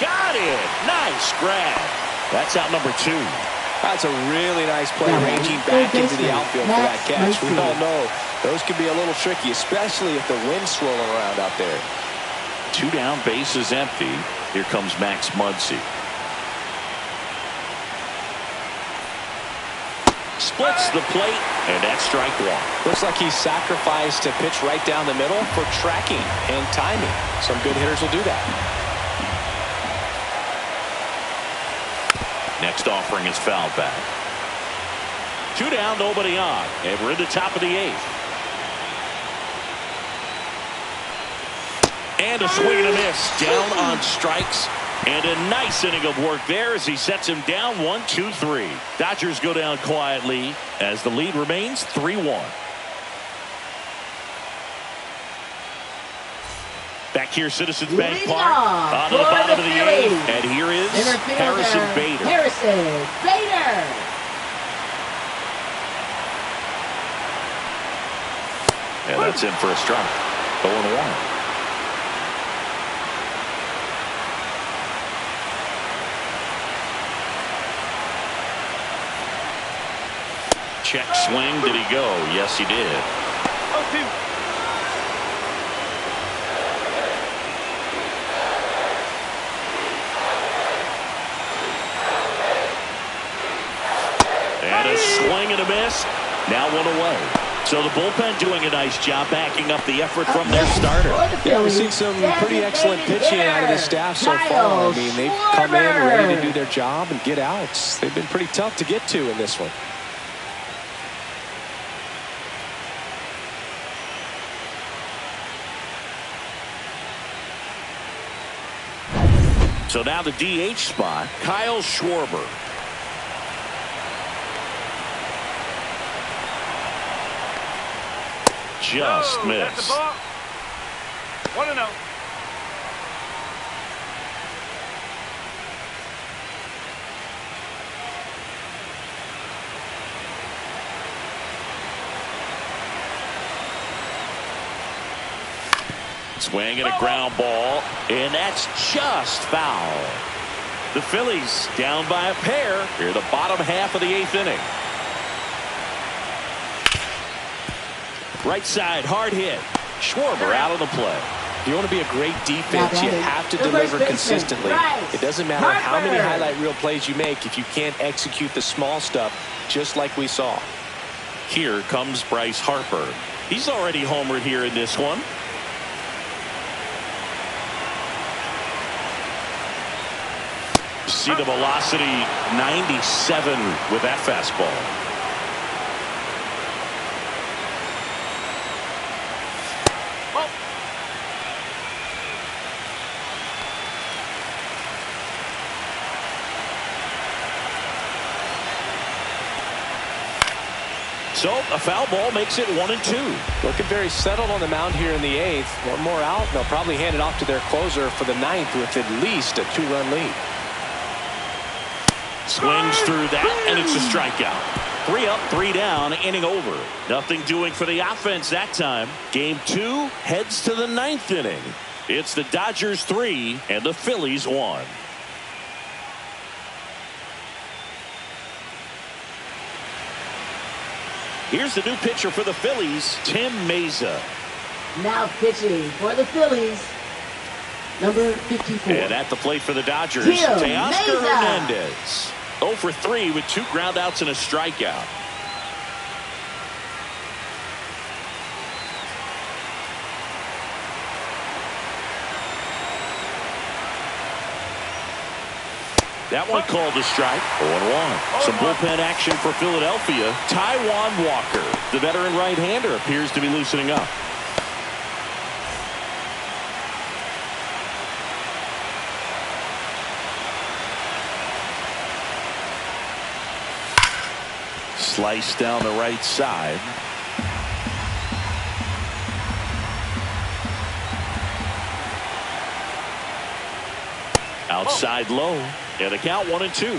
Got it. Nice grab. That's out number 2. That's a really nice play, ranging back into the outfield for that catch. We all know those can be a little tricky, especially if the wind's swirling around out there. 2 down, base is empty. Here comes Max Muncy. Splits the plate, and that's strike one. Looks like he sacrificed a pitch right down the middle for tracking and timing. Some good hitters will do that. Next offering is fouled back. 2 down, nobody on, and we're in the top of the 8th. And a swing and a miss. Down on strikes. And a nice inning of work there as he sets him down 1-2-3. Dodgers go down quietly as the lead remains 3-1. Back here, Citizens Bank Park, on the bottom of the 8th. And here is Harrison Bader. And that's in for a strike. 0-1. Check swing. Did he go? Yes, he did. 0-2. And a swing and a miss. Now 1 away. So the bullpen doing a nice job backing up the effort from their starter. Yeah, we've seen some pretty excellent pitching out of the staff so far. I mean, they've come in ready to do their job and get outs. They've been pretty tough to get to in this one. So now the DH spot, Kyle Schwarber. Just missed. 1-0. Swing and a ground ball, and that's just foul. The Phillies down by a pair here, the bottom half of the 8th inning. Right side, hard hit. Schwarber out of the play. If you want to be a great defense, you have to deliver consistently. It doesn't matter how many highlight reel plays you make if you can't execute the small stuff, just like we saw. Here comes Bryce Harper. He's already homered here in this one. See the velocity 97 with that fastball. So a foul ball makes it 1-2. Looking very settled on the mound here in the 8th. One more out, and they'll probably hand it off to their closer for the 9th with at least a 2-run lead. Swings through that, and it's a strikeout. 3 up, 3 down, inning over. Nothing doing for the offense that time. Game 2 heads to the 9th inning. It's the Dodgers 3 and the Phillies 1. Here's the new pitcher for the Phillies, Tim Meza. Now pitching for the Phillies, number 54. And at the plate for the Dodgers, Tim Teoscar Meza. Hernandez. 0 for 3 with 2 groundouts and a strikeout. That one called a strike. 0-1. Some bullpen action for Philadelphia. Taijuan Walker, the veteran right-hander, appears to be loosening up. Slice down the right side. Outside low. And a count 1-2.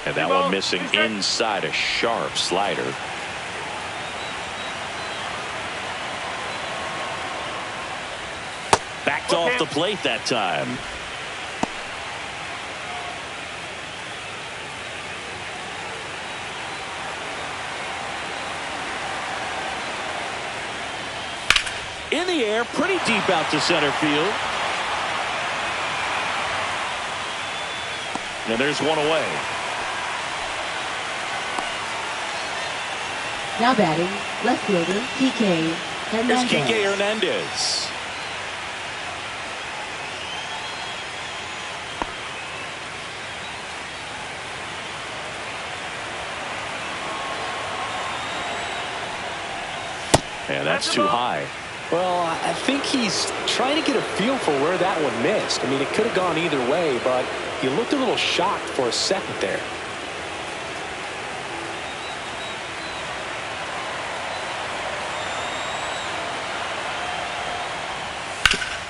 And that one missing inside, a sharp slider. Backed off the plate that time. In the air, pretty deep out to center field. And there's one away. Now batting, left fielder, Kike Hernandez. Here's Kike Hernandez. And that's too high. Well, I think he's trying to get a feel for where that one missed. I mean, it could have gone either way, but he looked a little shocked for a second there.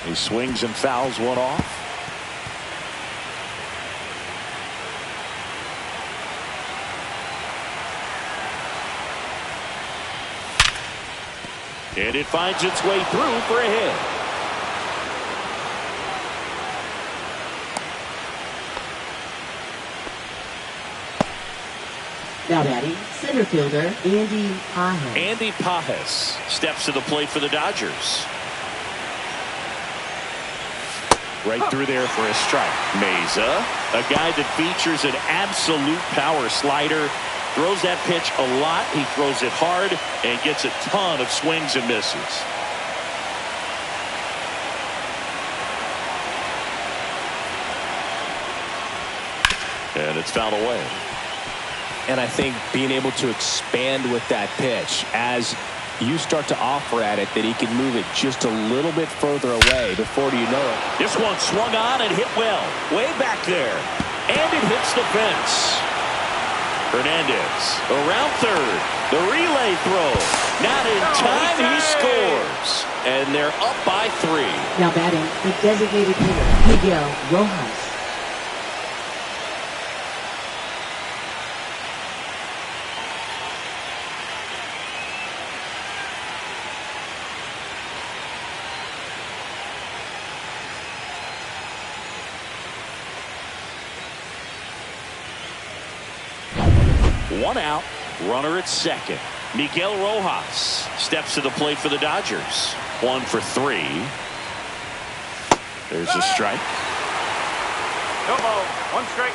He swings and fouls one off. And it finds its way through for a hit. Now batting, center fielder, Andy Pajes. Andy Pajes steps to the plate for the Dodgers. Right through there for a strike. Meza, a guy that features an absolute power slider. Throws that pitch a lot. He throws it hard and gets a ton of swings and misses. And it's fouled away. And I think being able to expand with that pitch as you start to offer at it that he can move it just a little bit further away before you know it. This one swung on and hit well. Way back there. And it hits the fence. Hernandez around third. The relay throw. Not in time. He scores. And they're up by 3. Now batting, the designated hitter, Miguel Rojas. One out, runner at second. Miguel Rojas steps to the plate for the Dodgers. 1 for 3. There's a strike. No ball. 1 strike.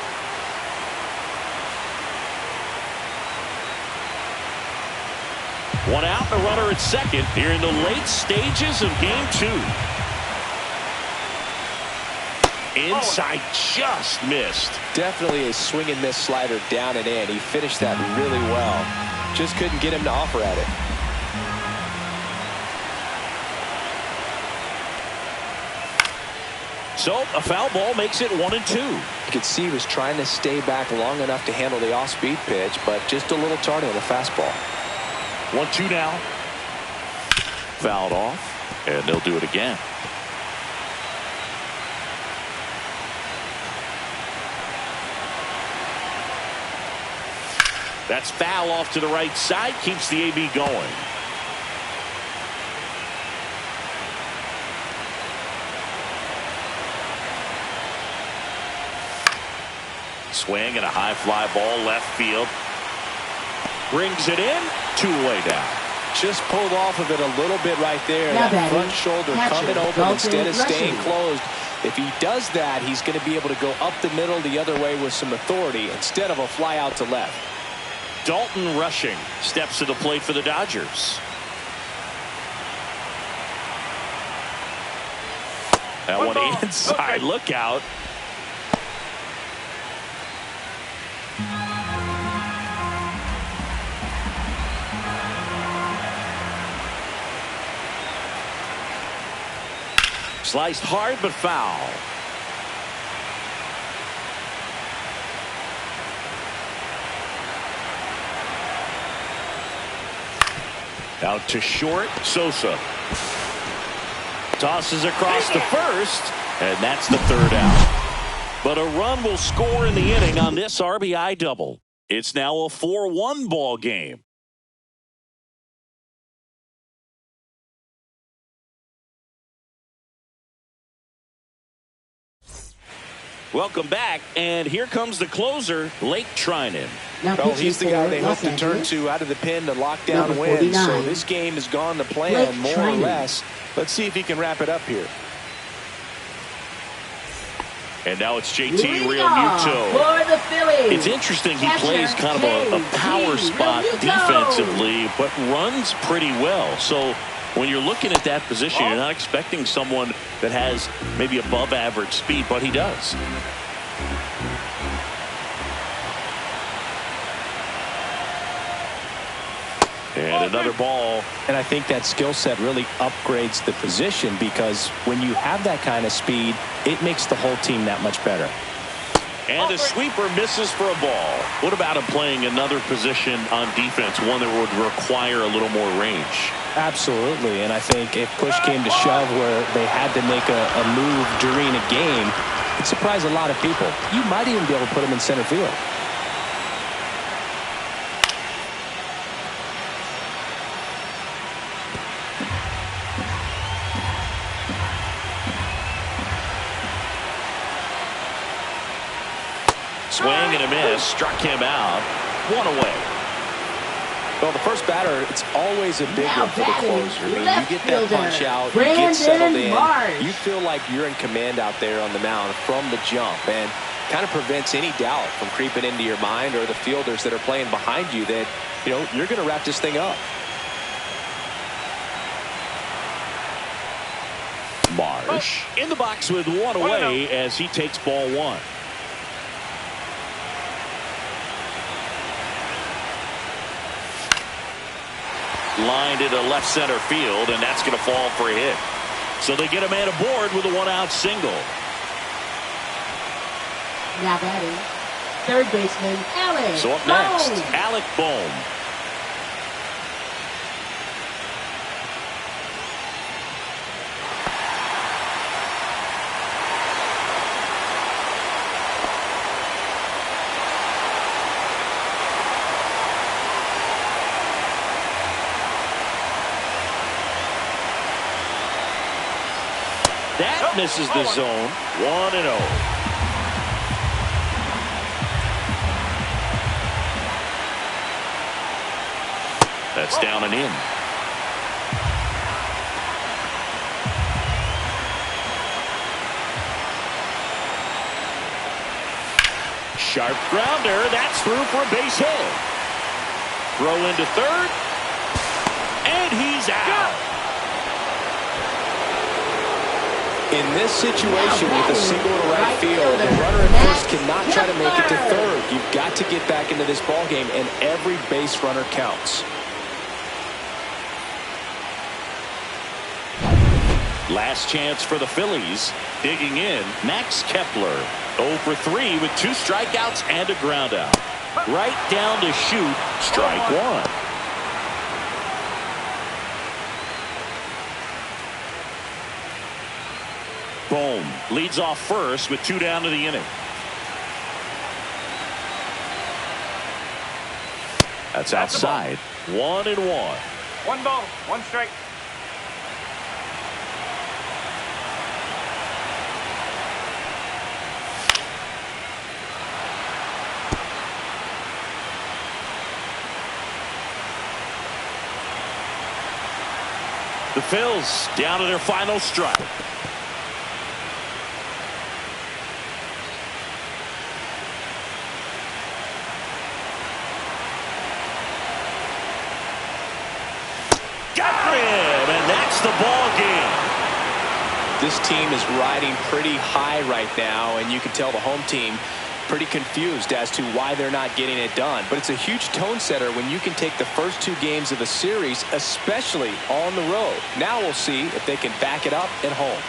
One out, the runner at second here in the late stages of game 2. Inside, just missed. Definitely a swing and miss slider down and in. He finished that really well. Just couldn't get him to offer at it. So a foul ball makes it 1-2. You could see he was trying to stay back long enough to handle the off-speed pitch, but just a little tardy on the fastball. 1-2 now. Fouled off, and they'll do it again. That's foul off to the right side. Keeps the AB going. Swing and a high fly ball left field. Brings it in. 2 away down. Just pulled off of it a little bit right there. Now that front shoulder coming open instead of staying rushing. closed. If he does that, he's going to be able to go up the middle the other way with some authority instead of a fly out to left. Dalton Rushing steps to the plate for the Dodgers. That one inside. Look out. Sliced hard but foul. Out to short, Sosa. Tosses across to first, and that's the 3rd out. But a run will score in the inning on this RBI double. It's now a 4-1 ball game. Welcome back, and here comes the closer, Lake Trinan. Well, he's the guy they hope to turn to out of the pen to lock down wins. So this game has gone to plan more or less. Let's see if he can wrap it up here. And now it's JT Realmuto. For the Phillies. It's interesting. He plays kind of a power spot defensively, but runs pretty well. So when you're looking at that position, you're not expecting someone that has maybe above average speed, but he does. And another ball. And I think that skill set really upgrades the position, because when you have that kind of speed, it makes the whole team that much better. And a sweeper misses for a ball. What about him playing another position on defense, one that would require a little more range? Absolutely. And I think if push came to shove where they had to make a move during a game, it'd surprise a lot of people. You might even be able to put him in center field. Swing and a miss, struck him out. One away. Well, the first batter, it's always a big one for the closer. I mean, you get that punch out, you get settled in, you feel like you're in command out there on the mound from the jump, and kind of prevents any doubt from creeping into your mind or the fielders that are playing behind you that, you know, you're going to wrap this thing up. Marsh in the box with one away as he takes ball one. Lined into left center field, and that's going to fall for a hit. So they get a man aboard with a one-out single. Now batting, third baseman Alec. So up next, Alec Bohm. That misses the zone. 1-0. That's down and in. Sharp grounder. That's through for a base hit. Throw into third. And he's out. In this situation with a single to right field, the runner at first cannot try to make it to third. You've got to get back into this ball game, and every base runner counts. Last chance for the Phillies. Digging in, Max Kepler. 0 for 3 with 2 strikeouts and a ground out. Right down to shoot, strike one. Bohm leads off first with 2 down to the inning. That's outside. 1-1. 1 ball, 1 strike. The Phils down to their final strike. Got him, and that's the ball game. This team is riding pretty high right now, and you can tell the home team pretty confused as to why they're not getting it done. But it's a huge tone setter when you can take the first 2 games of a series, especially on the road. Now we'll see if they can back it up at home.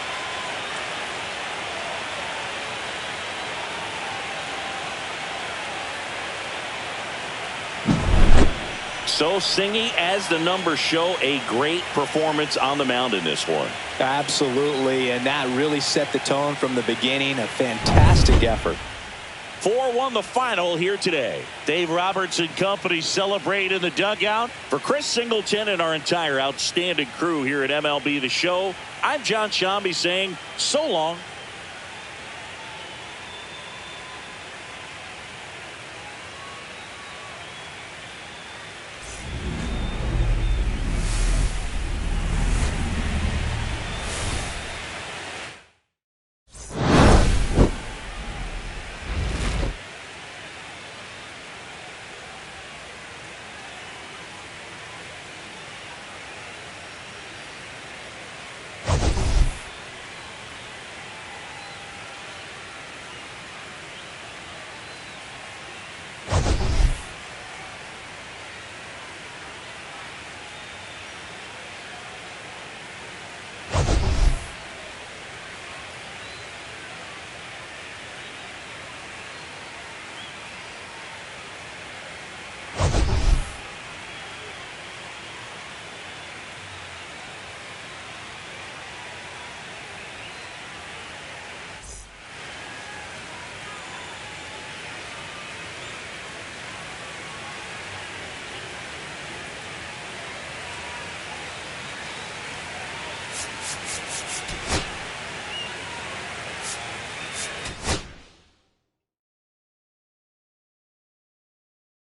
So Singy, as the numbers show, a great performance on the mound in this one. Absolutely, and that really set the tone from the beginning. A fantastic effort. 4-1 the final here today. Dave Roberts and company celebrate in the dugout. For Chris Singleton and our entire outstanding crew here at MLB The Show, I'm John Shambi saying so long